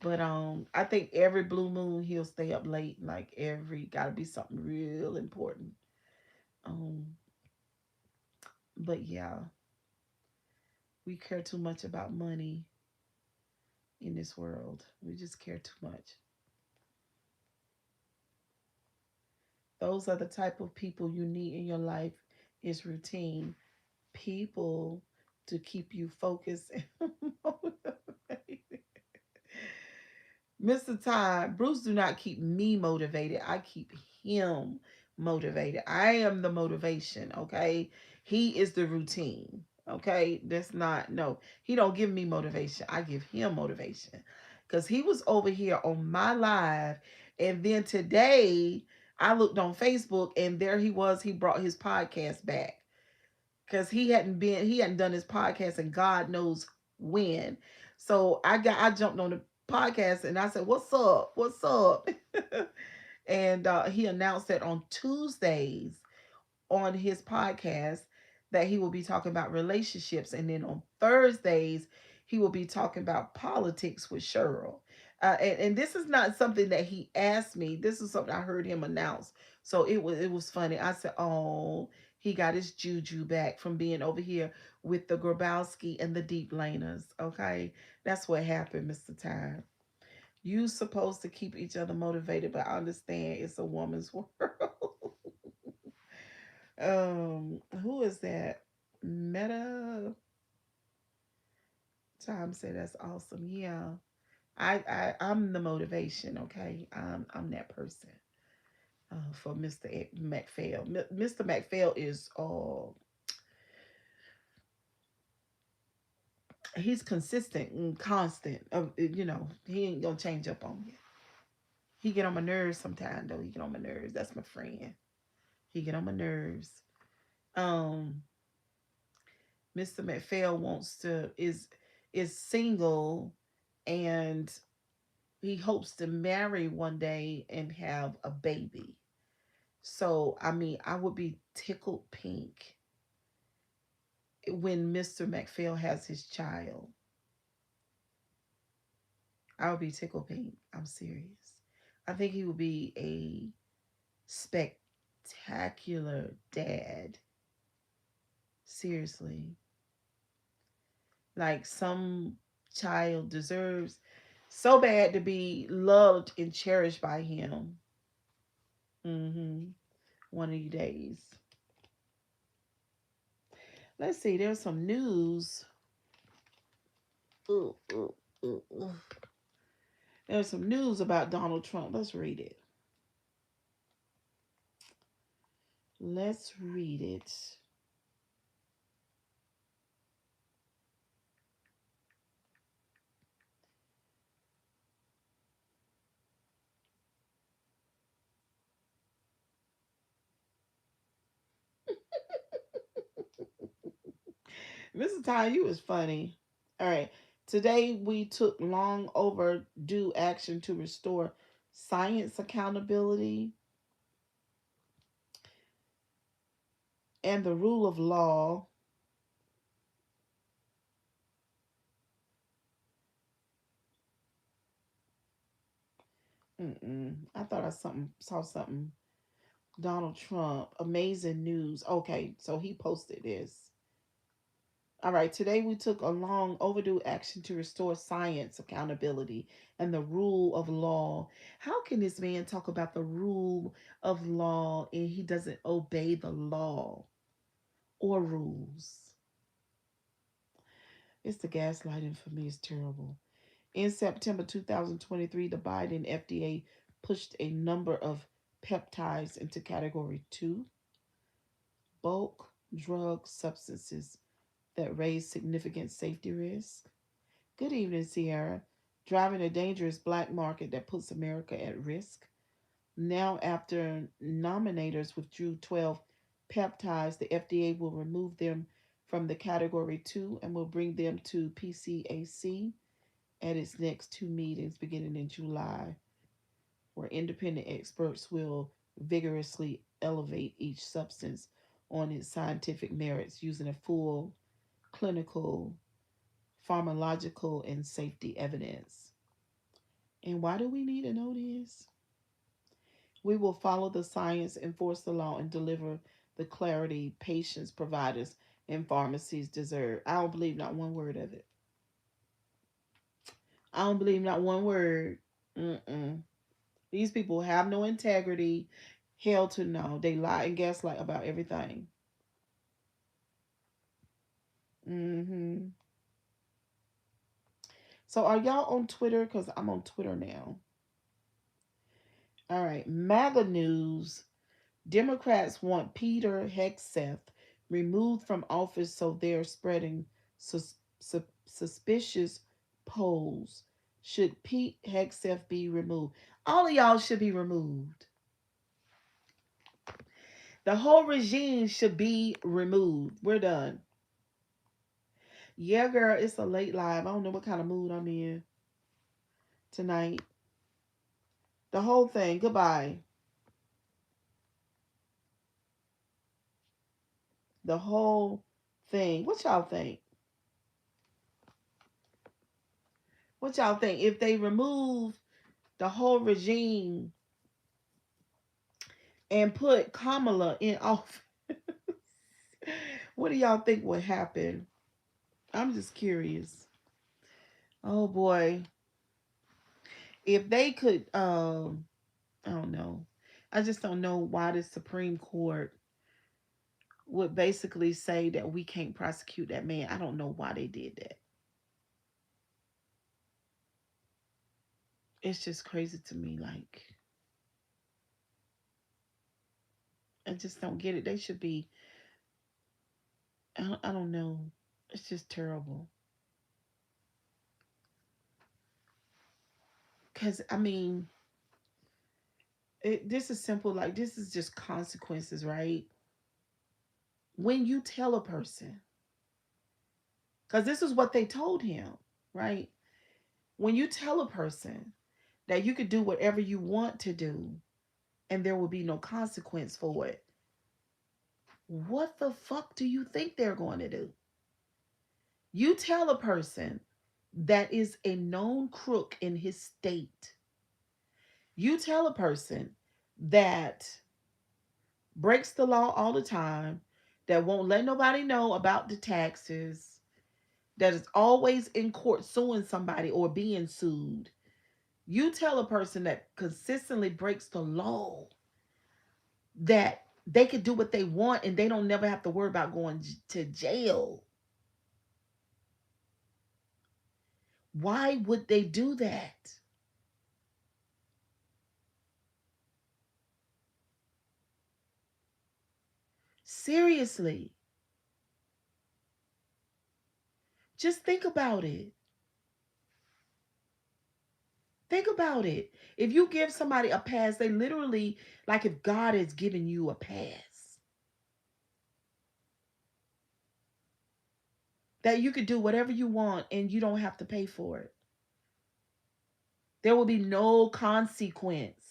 but I think every blue moon he'll stay up late. Like every gotta be something real important. Um, but yeah, we care too much about money in this world. We just care too much. Those are the type of people you need in your life, is routine. People to keep you focused and motivated. Mr. Time, Bruce do not keep me motivated. I keep him motivated. I am the motivation, okay? He is the routine. Okay? That's not no. He don't give me motivation. I give him motivation. Cuz he was over here on my live, and then today I looked on Facebook and there he was. He brought his podcast back because he hadn't done his podcast and God knows when. So I jumped on the podcast and I said, "What's up? What's up?" And he announced that on Tuesdays on his podcast that he will be talking about relationships, and then on Thursdays he will be talking about politics with Cheryl. And this is not something that he asked me. This is something I heard him announce. So it was funny. I said, "Oh, he got his juju back from being over here with the Grabowski and the Deep Laners." Okay, that's what happened, Mr. Time. You supposed to keep each other motivated, but I understand it's a woman's world. Who is that? Meta Time say that's awesome. Yeah. I'm the motivation, okay? I'm that person. For Mr. McPhail. Mr. McPhail is he's consistent and constant. He ain't gonna change up on you. He get on my nerves sometimes though. He get on my nerves. That's my friend. He get on my nerves. Um Mr. McPhail wants to is single, and he hopes to marry one day and have a baby. So, I mean, I would be tickled pink when Mr. McPhail has his child. I would be tickled pink. I'm serious. I think he would be a spectacular dad. Seriously. Like some child deserves so bad to be loved and cherished by him. One of these days. Let's see. There's some news. Ooh, ooh, ooh, ooh. There's some news about Donald Trump. Let's read it. Let's read it. Mr. Ty, you is funny. All right. Today we took long overdue action to restore science accountability and the rule of law. I thought saw something. Donald Trump, amazing news. Okay, so he posted this. All right, today we took a long overdue action to restore science, accountability, and the rule of law. How can this man talk about the rule of law and he doesn't obey the law or rules? It's the gaslighting for me is terrible. In September 2023, the Biden FDA pushed a number of peptides into category 2, bulk drug substances that raise significant safety risk. Good evening, Sierra. Driving a dangerous black market that puts America at risk. Now, after nominators withdrew 12 peptides, the FDA will remove them from the category 2 and will bring them to PCAC at its next two meetings beginning in July, where independent experts will vigorously elevate each substance on its scientific merits using a full clinical, pharmacological, and safety evidence. And why do we need to know this? We will follow the science, enforce the law, and deliver the clarity patients, providers, and pharmacies deserve. I don't believe not one word of it. I don't believe not one word. Mm-mm. These people have no integrity. Hell to no. They lie and gaslight about everything. Hmm. So are y'all on Twitter? Because I'm on Twitter now. All right. MAGA news. Democrats want Peter Hegseth removed from office so they're spreading suspicious polls. Should Pete Hegseth be removed? All of y'all should be removed. The whole regime should be removed. We're done. Yeah, girl, it's a late live. I don't know what kind of mood I'm in tonight. The whole thing. Goodbye. The whole thing. What y'all think? What y'all think? If they remove the whole regime and put Kamala in office, what do y'all think would happen? I'm just curious. Oh boy. If they could I don't know. I just don't know why the Supreme Court would basically say that we can't prosecute that man. I don't know why they did that. It's just crazy to me. Like, I just don't get it. They should be, I don't know. It's just terrible. Because, I mean, this is simple. Like, this is just consequences, right? When you tell a person, because this is what they told him, right? When you tell a person that you could do whatever you want to do and there will be no consequence for it, what the fuck do you think they're going to do? You tell a person that is a known crook in his state, you tell a person that breaks the law all the time, that won't let nobody know about the taxes, that is always in court suing somebody or being sued. You tell a person that consistently breaks the law that they could do what they want and they don't never have to worry about going to jail. Why would they do that? Seriously, just think about it. Think about it. If you give somebody a pass, they literally, like if God has given you a pass, that you could do whatever you want and you don't have to pay for it. There will be no consequence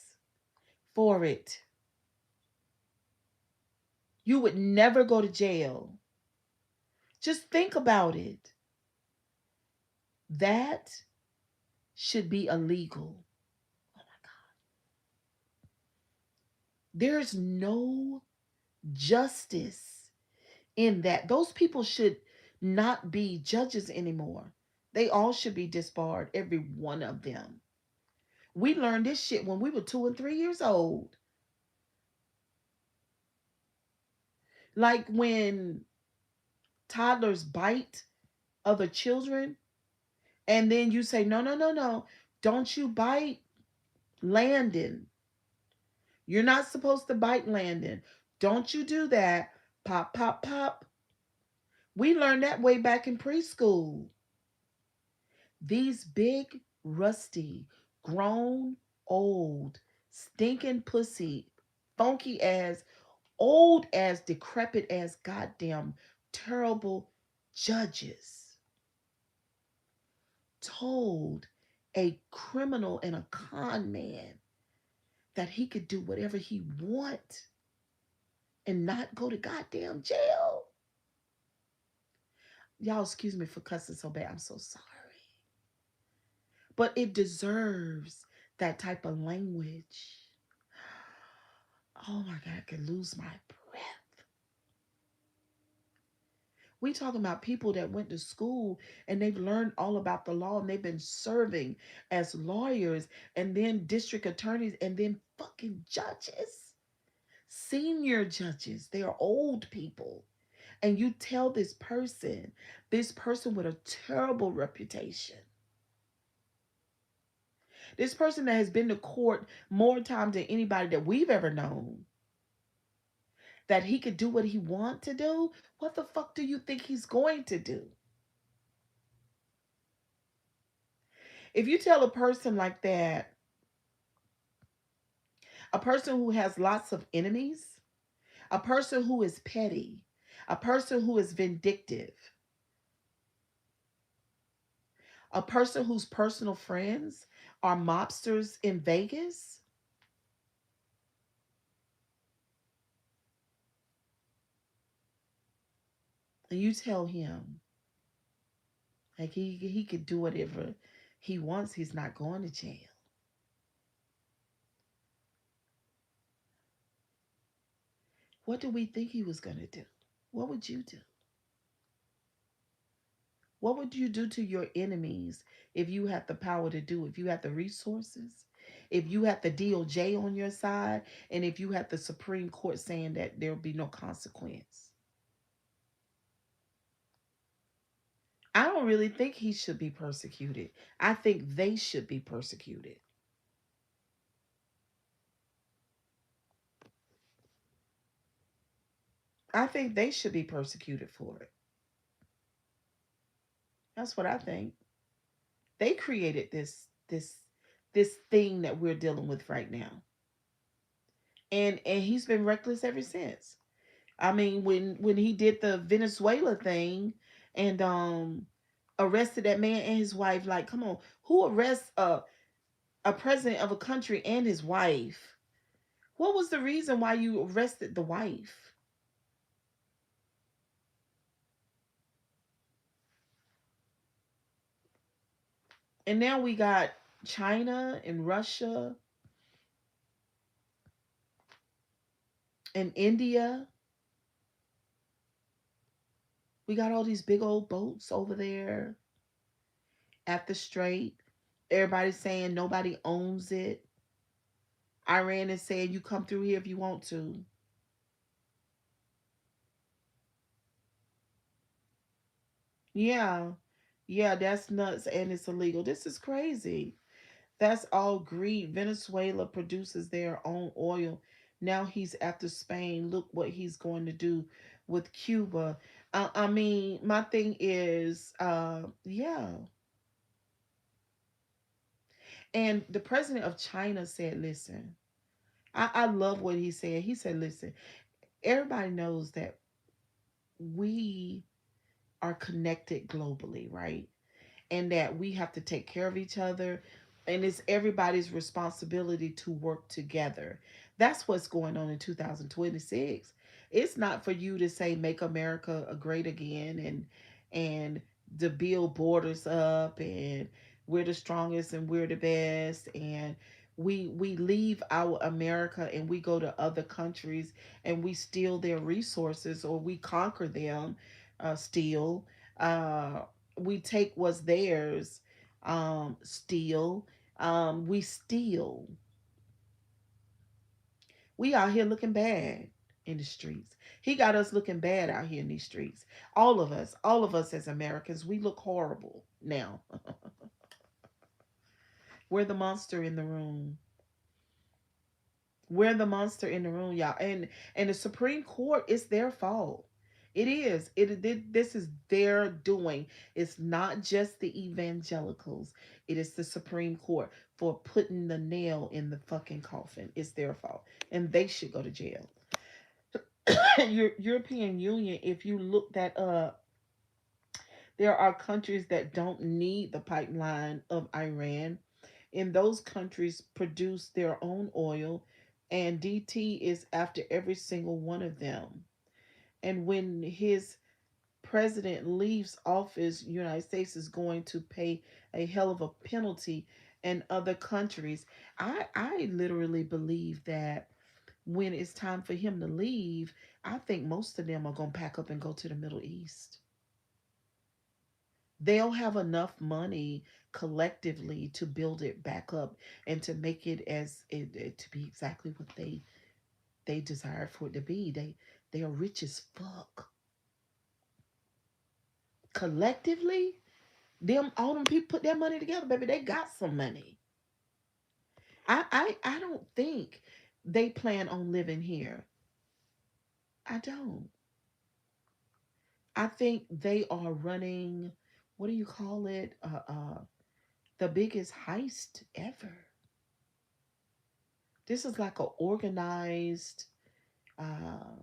for it. You would never go to jail. Just think about it. That should be illegal. Oh my God. There's no justice in that. Those people should not be judges anymore. They all should be disbarred, every one of them. We learned this shit when we were 2 and 3 years old. Like when toddlers bite other children, and then you say, no, no, no, no, don't you bite Landon. You're not supposed to bite Landon. Don't you do that. Pop, pop, pop. We learned that way back in preschool. These big, rusty, grown, old, stinking pussy, funky ass, old as, decrepit as, goddamn, terrible judges told a criminal and a con man that he could do whatever he want and not go to goddamn jail. Y'all excuse me for cussing so bad. I'm so sorry. But it deserves that type of language. Oh my God, I could lose my breath. We talking about people that went to school and they've learned all about the law and they've been serving as lawyers and then district attorneys and then fucking judges, senior judges. They are old people. And you tell this person with a terrible reputation, this person that has been to court more times than anybody that we've ever known, that he could do what he want to do. What the fuck do you think he's going to do? If you tell a person like that, a person who has lots of enemies, a person who is petty, a person who is vindictive, a person whose personal friends are mobsters in Vegas, and you tell him like he could do whatever he wants, he's not going to jail. What do we think he was going to do? What would you do? What would you do to your enemies if you had the power to do, if you had the resources, if you had the DOJ on your side, and if you had the Supreme Court saying that there'll be no consequence? I don't really think he should be persecuted. I think they should be persecuted. I think they should be persecuted for it. That's what I think. They created this thing that we're dealing with right now. And he's been reckless ever since. I mean, when he did the Venezuela thing and arrested that man and his wife, like, come on, who arrests a president of a country and his wife? What was the reason why you arrested the wife? And now we got China and Russia and India. We got all these big old boats over there at the strait. Everybody's saying nobody owns it. Iran is saying you come through here if you want to. Yeah. Yeah, that's nuts and it's illegal. This is crazy. That's all greed. Venezuela produces their own oil. Now he's after Spain. Look what he's going to do with Cuba. I mean, my thing is, yeah. And the president of China said, listen, I love what he said. He said, listen, everybody knows that we are connected globally, right? And that we have to take care of each other, and it's everybody's responsibility to work together. That's what's going on in 2026. It's not for you to say make America a great again and to build borders up and we're the strongest and we're the best, and we leave our America and we go to other countries and we steal their resources or we conquer them, steal. Uh, we take what's theirs. Steal. We steal. We out here looking bad in the streets. He got us looking bad out here in these streets. All of us as Americans, we look horrible now. We're the monster in the room. We're the monster in the room, y'all. And the Supreme Court, it's their fault. It is. This is their doing. It's not just the evangelicals. It is the Supreme Court for putting the nail in the fucking coffin. It's their fault. And they should go to jail. European Union, if you look that up, there are countries that don't need the pipeline of Iran. And those countries produce their own oil, and DT is after every single one of them. And when his president leaves office, United States is going to pay a hell of a penalty, and other countries. I literally believe that when it's time for him to leave, I think most of them are going to pack up and go to the Middle East. They'll have enough money collectively to build it back up and to make it to be exactly what they desire for it to be. They are rich as fuck. Collectively, them all them people put their money together, baby. They got some money. I don't think they plan on living here. I don't. I think they are running, what do you call it? The biggest heist ever. This is like a organized. Uh,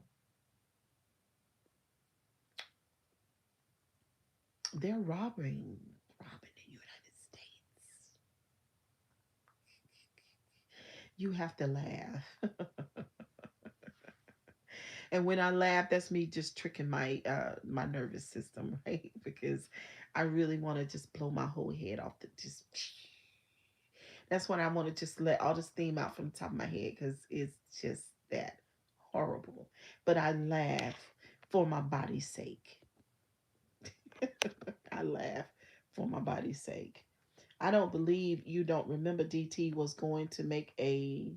they're robbing the United States. You have to laugh, and when I laugh, that's me just tricking my nervous system, right? Because I really want to just blow my whole head off. The just that's when I want to just let all the steam out from the top of my head because it's just that horrible. But I laugh for my body's sake. I laugh for my body's sake. I don't believe you don't remember DT was going to make a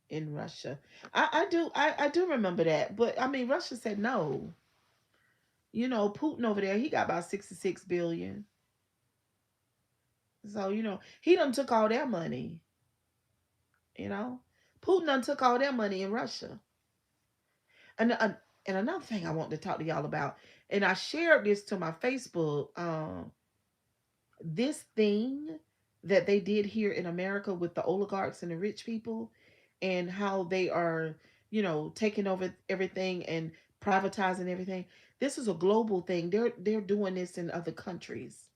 in Russia. I do remember that, but I mean Russia said no. You know Putin over there, he got about 66 billion. So he done took all their money. You know, Putin done took all their money in Russia. And another thing I want to talk to y'all about, and I shared this to my Facebook. This thing that they did here in America with the oligarchs and the rich people, and how they are, taking over everything and privatizing everything. This is a global thing. They're doing this in other countries.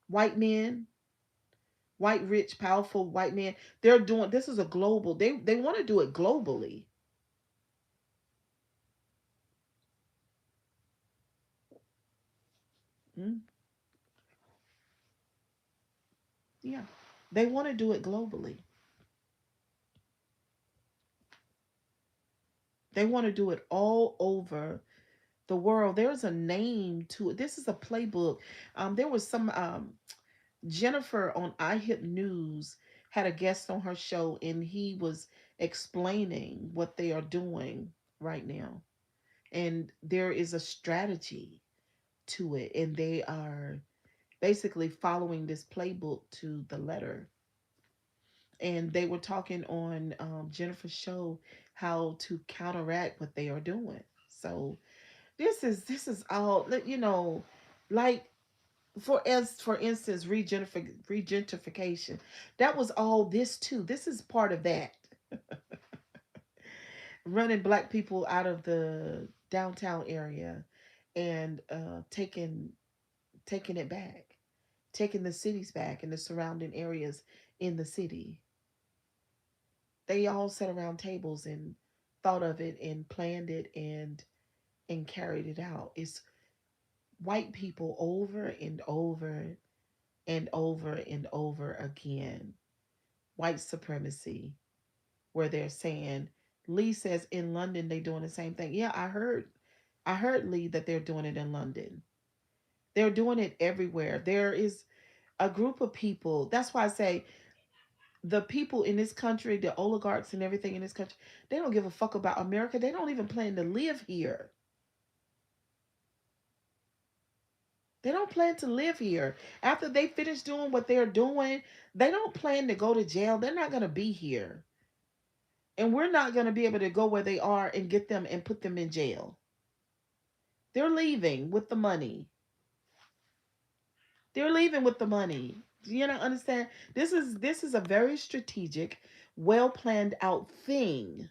White men, white rich powerful white men. They're doing this is a global. They want to do it globally. Mm, yeah, they want to do it globally. They want to do it all over the world. There's a name to it. This is a playbook. There was some Jennifer on iHip News had a guest on her show, and he was explaining what they are doing right now. And there is a strategy to it, and they are basically following this playbook to the letter. And they were talking on Jennifer's show how to counteract what they are doing. So this is all like for instance regentification. That was all this too. This is part of that. Running black people out of the downtown area and taking it back, taking the cities back and the surrounding areas in the city. They all sat around tables and thought of it and planned it and carried it out. It's white people over and over and over and over again. White supremacy, where they're saying, Lee says in London they doing the same thing. Yeah, I heard Lee that they're doing it in London. They're doing it everywhere. There is a group of people. That's why I say the people in this country, the oligarchs and everything in this country, they don't give a fuck about America. They don't even plan to live here. They don't plan to live here. After they finish doing what they're doing, they don't plan to go to jail. They're not going to be here. And we're not going to be able to go where they are and get them and put them in jail. They're leaving with the money. They're leaving with the money. Do you not understand? This is a very strategic, well planned out thing.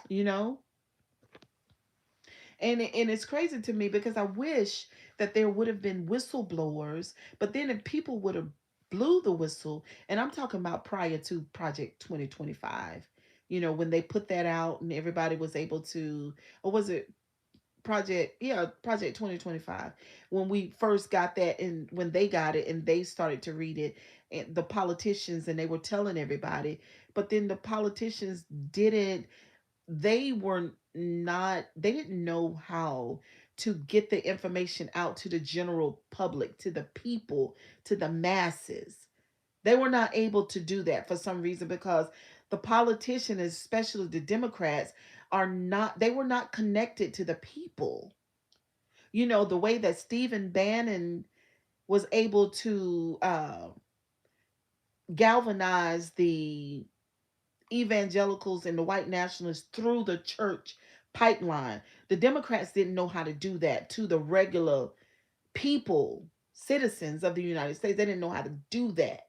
You know, and it's crazy to me because I wish that there would have been whistleblowers, but then if people would have blew the whistle, and I'm talking about prior to Project 2025, when they put that out and everybody was able to, or was it Project 2025, when we first got that and when they got it and they started to read it, and the politicians, and they were telling everybody, but then the politicians didn't they were not they didn't know how to get the information out to the general public, to the people, to the masses. They were not able to do that for some reason because the politicians, especially the Democrats, they were not connected to the people. The way that Stephen Bannon was able to galvanize the evangelicals and the white nationalists through the church pipeline. The Democrats didn't know how to do that to the regular people, citizens of the United States. They didn't know how to do that.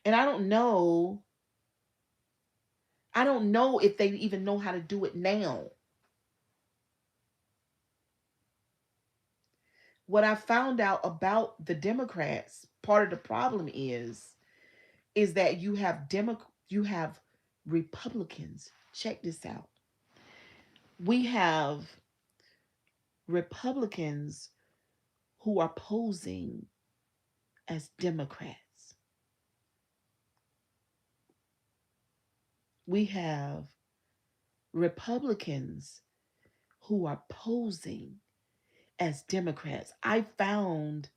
And I don't know if they even know how to do it now. What I found out about the Democrats, part of the problem is that you have Republicans. Check this out. We have Republicans who are posing as Democrats. We have Republicans who are posing as Democrats. I found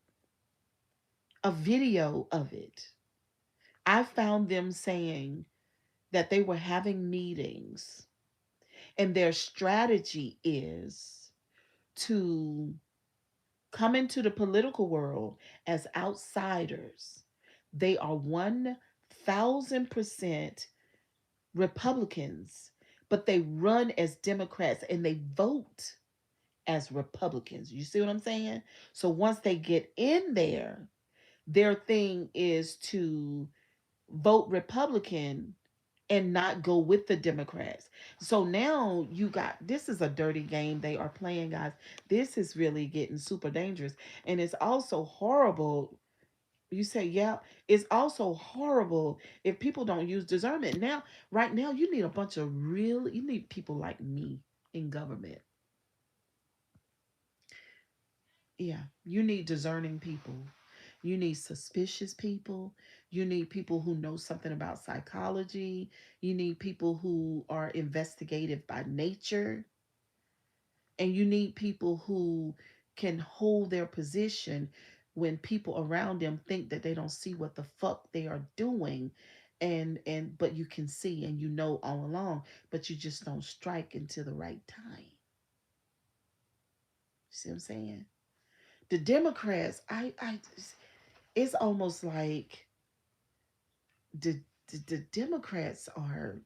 a video of it. I found them saying that they were having meetings and their strategy is to come into the political world as outsiders. They are 1,000% Republicans, but they run as Democrats and they vote as Republicans. You see what I'm saying? So once they get in there, their thing is to vote Republican and not go with the Democrats. So now you got this is a dirty game they are playing, guys. This is really getting super dangerous. And it's also horrible. You say, yeah, it's also horrible if people don't use discernment. Now, right now, you need people like me in government. Yeah, you need discerning people. You need suspicious people. You need people who know something about psychology. You need people who are investigative by nature. And you need people who can hold their position when people around them think that they don't see what the fuck they are doing. And but you can see and you know all along, but you just don't strike until the right time. See what I'm saying? The Democrats, I it's almost like the, the Democrats are,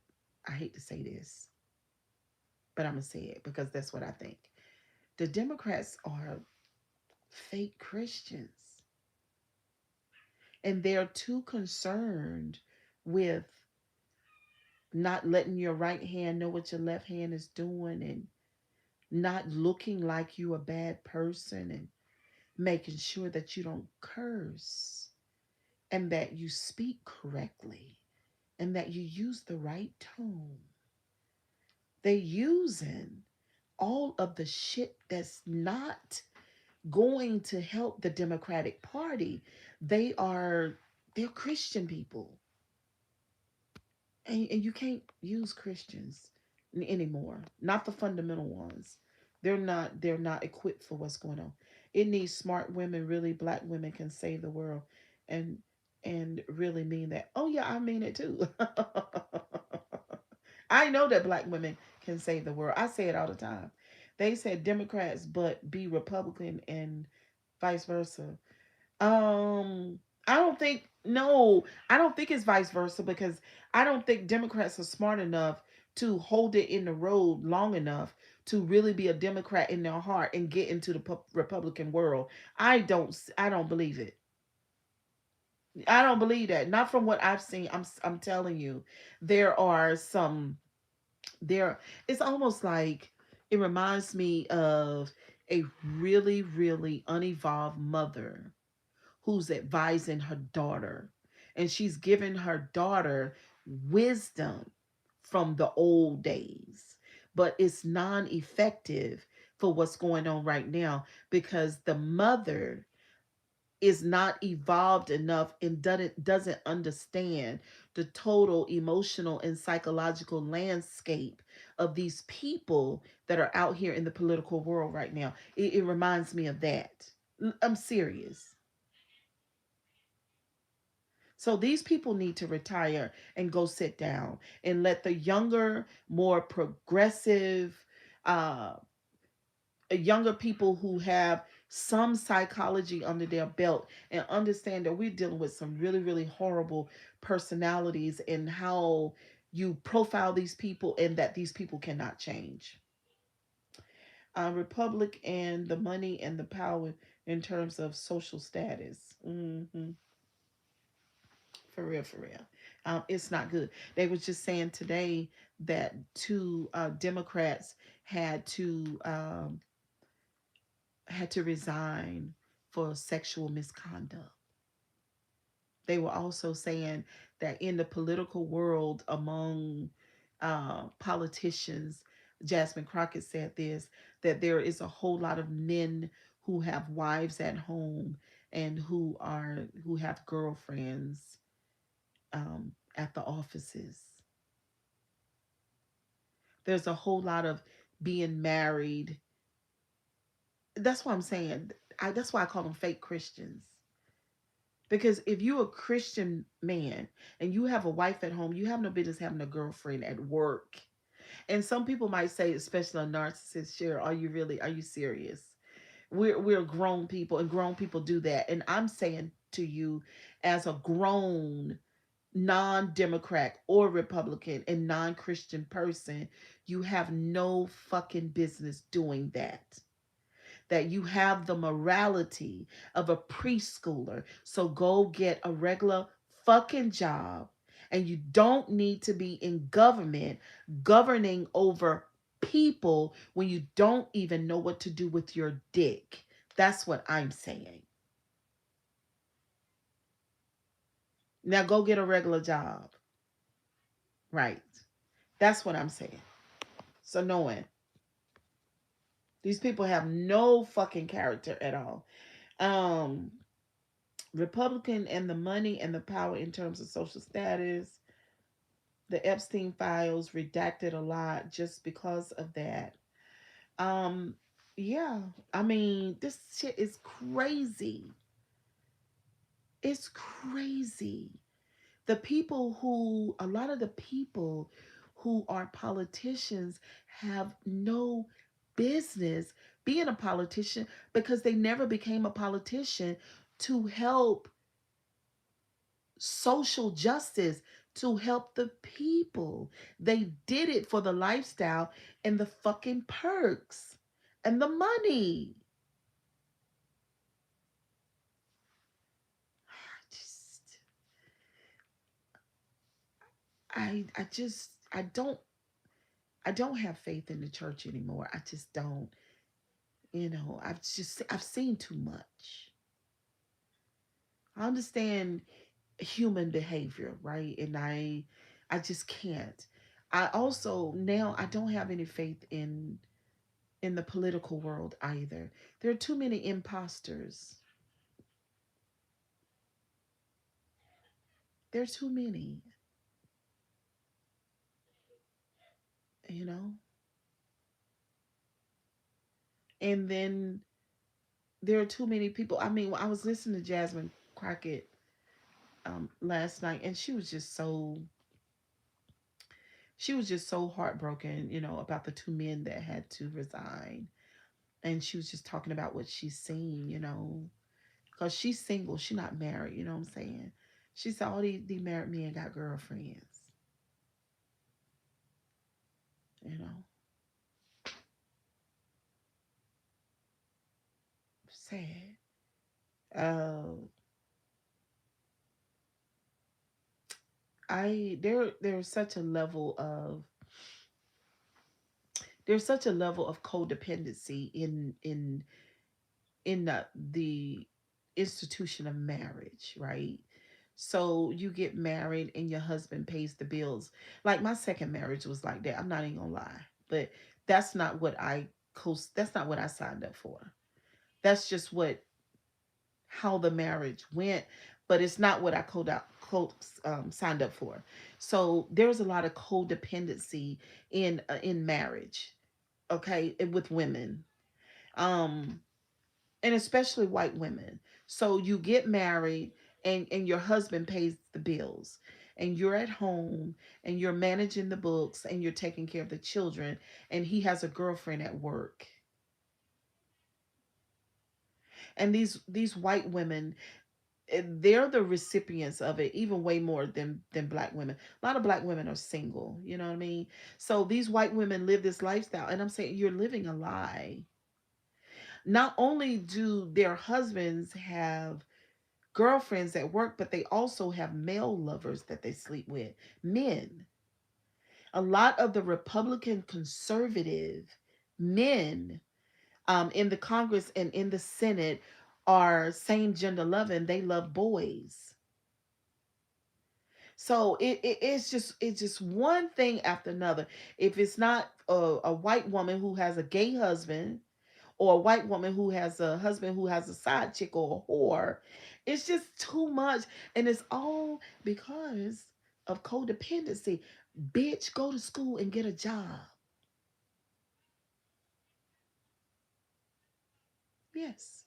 I hate to say this, but I'm going to say it because that's what I think. The Democrats are fake Christians and they're too concerned with not letting your right hand know what your left hand is doing and not looking like you a bad person and making sure that you don't curse and that you speak correctly and that you use the right tone. They using all of the shit that's not going to help the Democratic Party. They are they're Christian people. And you can't use Christians. anymore. Not the fundamental ones. They're not equipped for what's going on. It needs smart women, really black women can save the world and really mean that. Oh yeah, I mean it too. I know that black women can save the world. I say it all the time. They said Democrats but be Republican and vice versa. Um, I don't think no, I don't think it's vice versa because I don't think Democrats are smart enough to hold it in the road long enough to really be a Democrat in their heart and get into the Republican world. I don't believe it. I don't believe that. Not from what I've seen. I'm telling you, there are some there. It's almost like it reminds me of a really really unevolved mother who's advising her daughter. And she's giving her daughter wisdom from the old days. But it's non effective for what's going on right now because the mother is not evolved enough and doesn't understand the total emotional and psychological landscape of these people that are out here in the political world right now. It reminds me of that. I'm serious. So these people need to retire and go sit down and let the younger, more progressive, uh, younger people who have some psychology under their belt and understand that we're dealing with some really, really horrible personalities and how you profile these people and that these people cannot change. Republic and the money and the power in terms of social status. For real, for real. It's not good. They was just saying today that two Democrats had to um, had to resign for sexual misconduct. They were also saying that in the political world among politicians, Jasmine Crockett said this, that there is a whole lot of men who have wives at home and who have girlfriends at the offices. There's a whole lot of being married. That's what I'm saying. That's why I call them fake Christians. Because if you're a Christian man and you have a wife at home, you have no business having a girlfriend at work. And some people might say, especially a narcissist, share, are you serious? We're grown people and grown people do that. And I'm saying to you, as a grown non-Democrat or Republican and non-Christian person, you have no fucking business doing that. That you have the morality of a preschooler. So go get a regular fucking job. And you don't need to be in government governing over people when you don't even know what to do with your dick. That's what I'm saying. Now go get a regular job. Right. That's what I'm saying. So knowing these people have no fucking character at all. Um, Republican and the money and the power in terms of social status. The Epstein files redacted a lot just because of that. Um, yeah, I mean, this shit is crazy. It's crazy. A lot of the people who are politicians have no business being a politician because they never became a politician to help social justice, to help the people. They did it for the lifestyle and the fucking perks and the money. I just I don't have faith in the church anymore. I just don't. I've seen too much. I understand human behavior, right? And I just can't. I also now I don't have any faith in the political world either. There are too many imposters. There are too many. you know. And then there are too many people. I mean, I was listening to Jasmine Crockett last night, and she was just so heartbroken, about the two men that had to resign. And she was just talking about what she's seen, because she's single, she's not married, you know what I'm saying? She said all these married men got girlfriends, you know. Sad. Uh, there's such a level of codependency in the institution of marriage, right? So you get married and your husband pays the bills. Like my second marriage was like that. I'm not even gonna lie, but that's not what that's not what I signed up for. That's just what how the marriage went, but it's not what I signed up for. So there's a lot of codependency in marriage, okay, with women. Um, and especially white women. So you get married and your husband pays the bills and you're at home and you're managing the books and you're taking care of the children and he has a girlfriend at work. And these white women, they're the recipients of it even way more than black women. A lot of black women are single, you know what I mean? So these white women live this lifestyle and I'm saying you're living a lie. Not only do their husbands have girlfriends at work, but they also have male lovers that they sleep with, men. A lot of the Republican conservative men in the Congress and in the Senate are same gender loving. They love boys. So it's just one thing after another. If it's not a white woman who has a gay husband, or a white woman who has a husband who has a side chick or a whore. It's just too much. And it's all because of codependency. Bitch, go to school and get a job. Yes.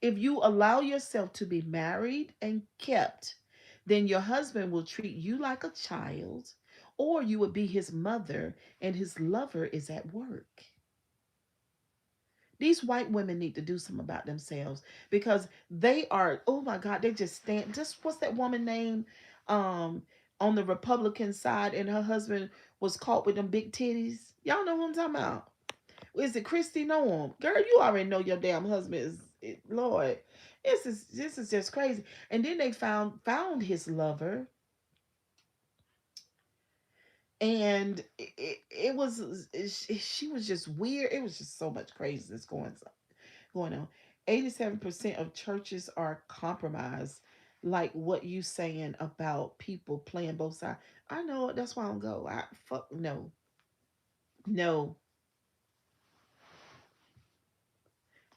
If you allow yourself to be married and kept, then your husband will treat you like a child, or you would be his mother and his lover is at work. These white women need to do something about themselves because they are, oh my God, they just stand. Just what's that woman name um, on the Republican side and her husband was caught with them big titties? Y'all know who I'm talking about. Is it Christy Noam? Girl, you already know your damn husband is, Lord. This is just crazy. And then they found his lover, and it was she was just weird. It was just so much craziness going on. 87% of churches are compromised. Like what you saying about people playing both sides. I know it, that's why I don't go. I fuck no. No.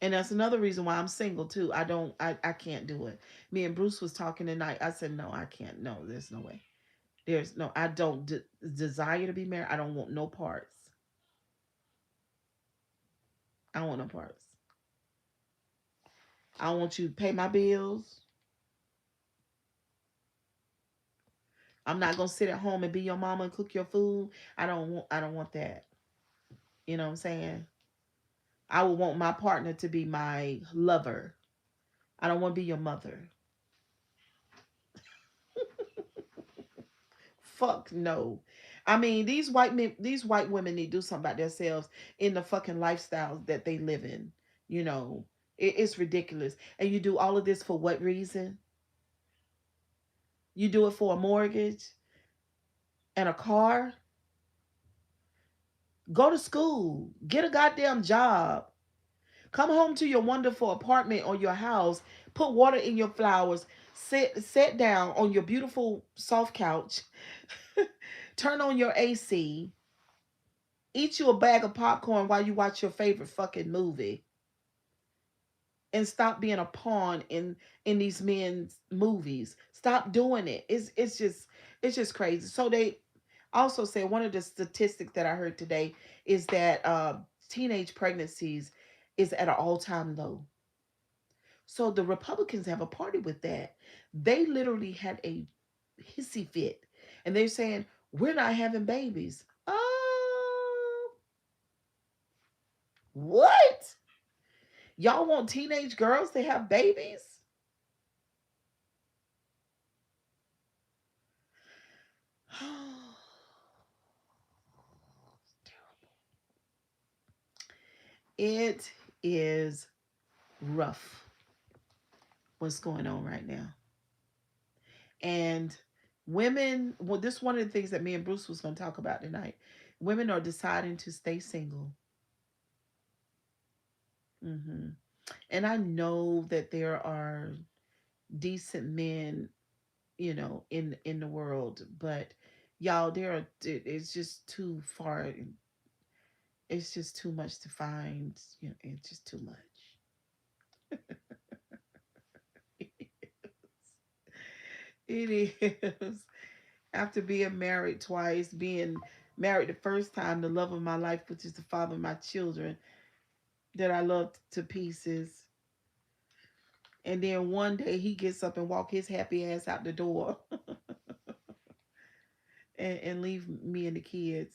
And that's another reason why I'm single too. I can't do it. Me and Bruce was talking tonight. I said, no, I can't. No, there's no way. There's no, I don't desire to be married. I don't want no parts. I don't want no parts. I don't want you to pay my bills. I'm not gonna sit at home and be your mama and cook your food. I don't want that. You know what I'm saying? I would want my partner to be my lover. I don't want to be your mother. Fuck no. I mean, these white women need to do something about themselves in the fucking lifestyles that they live in. You know, it's ridiculous. And you do all of this for what reason? You do it for a mortgage and a car? Go to school. Get a goddamn job. Come home to your wonderful apartment or your house. Put water in your flowers. Sit down on your beautiful soft couch. Turn on your AC. Eat you a bag of popcorn while you watch your favorite fucking movie. And stop being a pawn in these men's movies. Stop doing it. It's just crazy. So Also said one of the statistics that I heard today is that teenage pregnancies is at an all-time low. So the Republicans have a party with that. They literally had a hissy fit, and they're saying we're not having babies. What? Y'all want teenage girls to have babies? It is rough what's going on right now. And women, well, this is one of the things that me and Bruce was going to talk about tonight. Women are deciding to stay single. hmm And I know that there are decent men, in the world, but y'all, it's just too far. It's just too much to find. It's just too much. It is. After being married twice, being married the first time, the love of my life, which is the father of my children, that I love to pieces. And then one day he gets up and walk his happy ass out the door and leave me and the kids.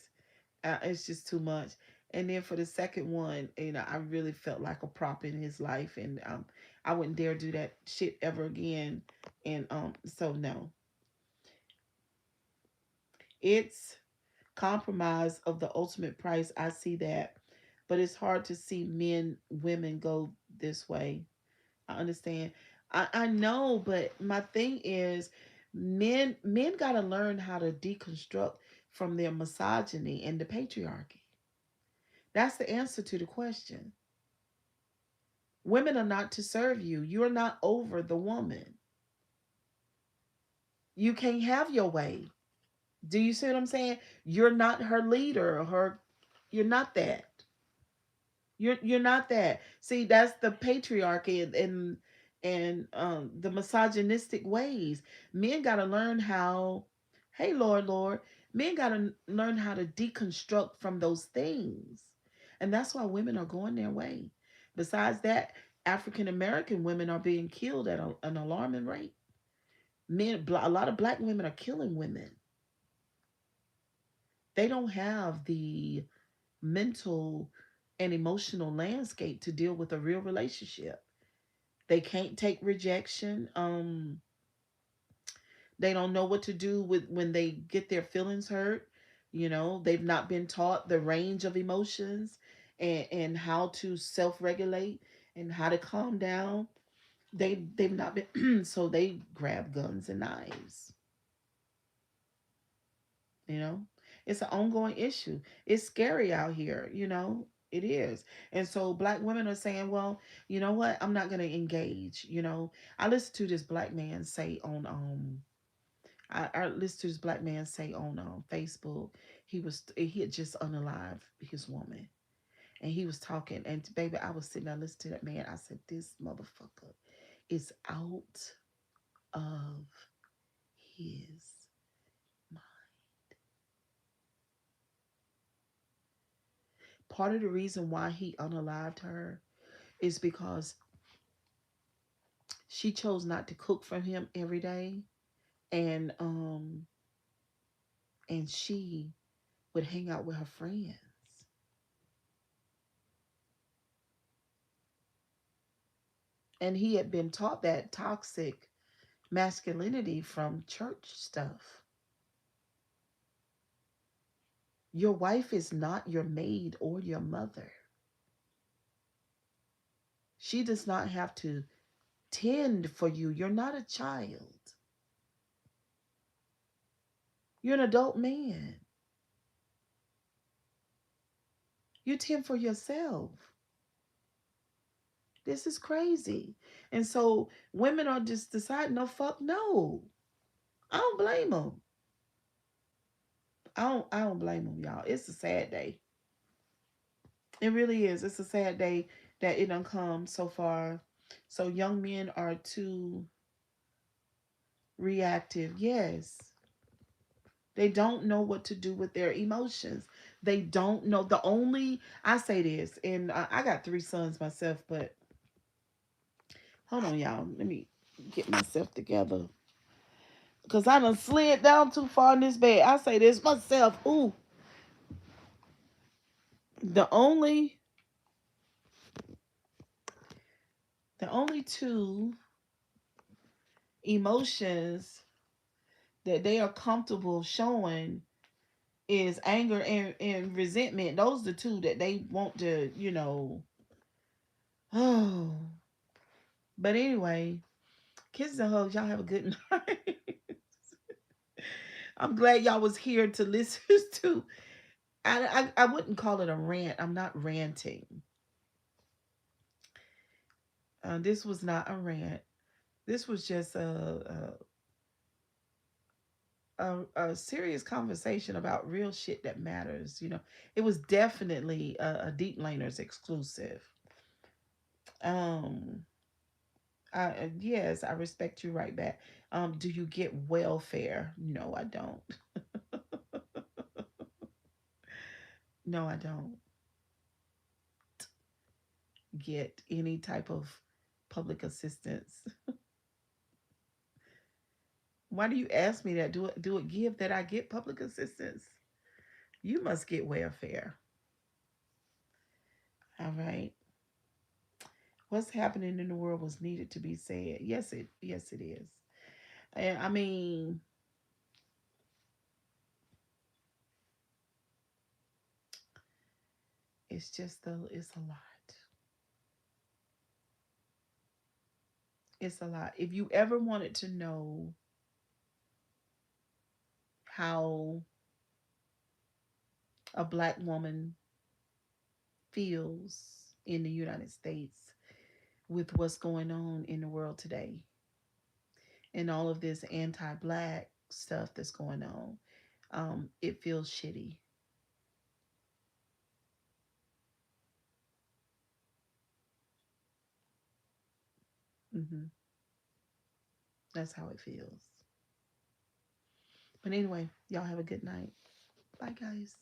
It's just too much. And then for the second one, I really felt like a prop in his life, and I wouldn't dare do that shit ever again. And so no, it's compromise of the ultimate price. I see that, but it's hard to see women go this way. I understand. I know, but my thing is, men got to learn how to deconstruct from their misogyny and the patriarchy. That's the answer to the question. Women are not to serve you. You're not over the woman. You can't have your way. Do you see what I'm saying? You're not her leader. You're not that. You're not that. See, that's the patriarchy and the misogynistic ways. Men got to learn how. Hey, Lord, men got to learn how to deconstruct from those things, and that's why women are going their way. Besides that, African American women are being killed at an alarming rate. A lot of black women are killing women. They don't have the mental and emotional landscape to deal with a real relationship. They can't take rejection. They don't know what to do with when they get their feelings hurt. They've not been taught the range of emotions and how to self-regulate and how to calm down. They've not been so they grab guns and knives. You know, it's an ongoing issue. It's scary out here. It is. And so black women are saying, well, you know what? I'm not going to engage. I listened to this black man say on I listened to this black man say on Facebook. He had just unalived his woman, and he was talking, and baby, I was sitting there listening to that man. I said, this motherfucker is out of his mind. Part of the reason why he unalived her is because she chose not to cook for him every day, and she would hang out with her friends. And he had been taught that toxic masculinity from church stuff. Your wife is not your maid or your mother. She does not have to tend for you. You're not a child. You're an adult man. You tend for yourself. This is crazy. And so women are just deciding, no, fuck no. I don't blame them. I don't blame them, y'all. It's a sad day. It really is. It's a sad day that it done come so far. So young men are too reactive. Yes. They don't know what to do with their emotions. They don't know. The only, I say this, and I got three sons myself, but hold on, y'all. Let me get myself together. Because I done slid down too far in this bed. I say this myself. Ooh. The only, the only two emotions that they are comfortable showing is anger and resentment. Those are the two that they want to, oh. But anyway, kisses and hugs. Y'all have a good night. I'm glad y'all was here to listen to. I wouldn't call it a rant. I'm not ranting. This was not a rant. This was just a serious conversation about real shit that matters. It was definitely a Deep Laners exclusive. Um, yes, I respect you right back. Do you get welfare? No, I don't. No, I don't get any type of public assistance. Why do you ask me that? Do it give that I get public assistance? You must get welfare. All right. What's happening in the world was needed to be said. Yes it is. And I mean, it's a lot. It's a lot. If you ever wanted to know how a black woman feels in the United States with what's going on in the world today and all of this anti-black stuff that's going on, it feels shitty. hmm That's how it feels. But anyway, y'all have a good night. Bye, guys.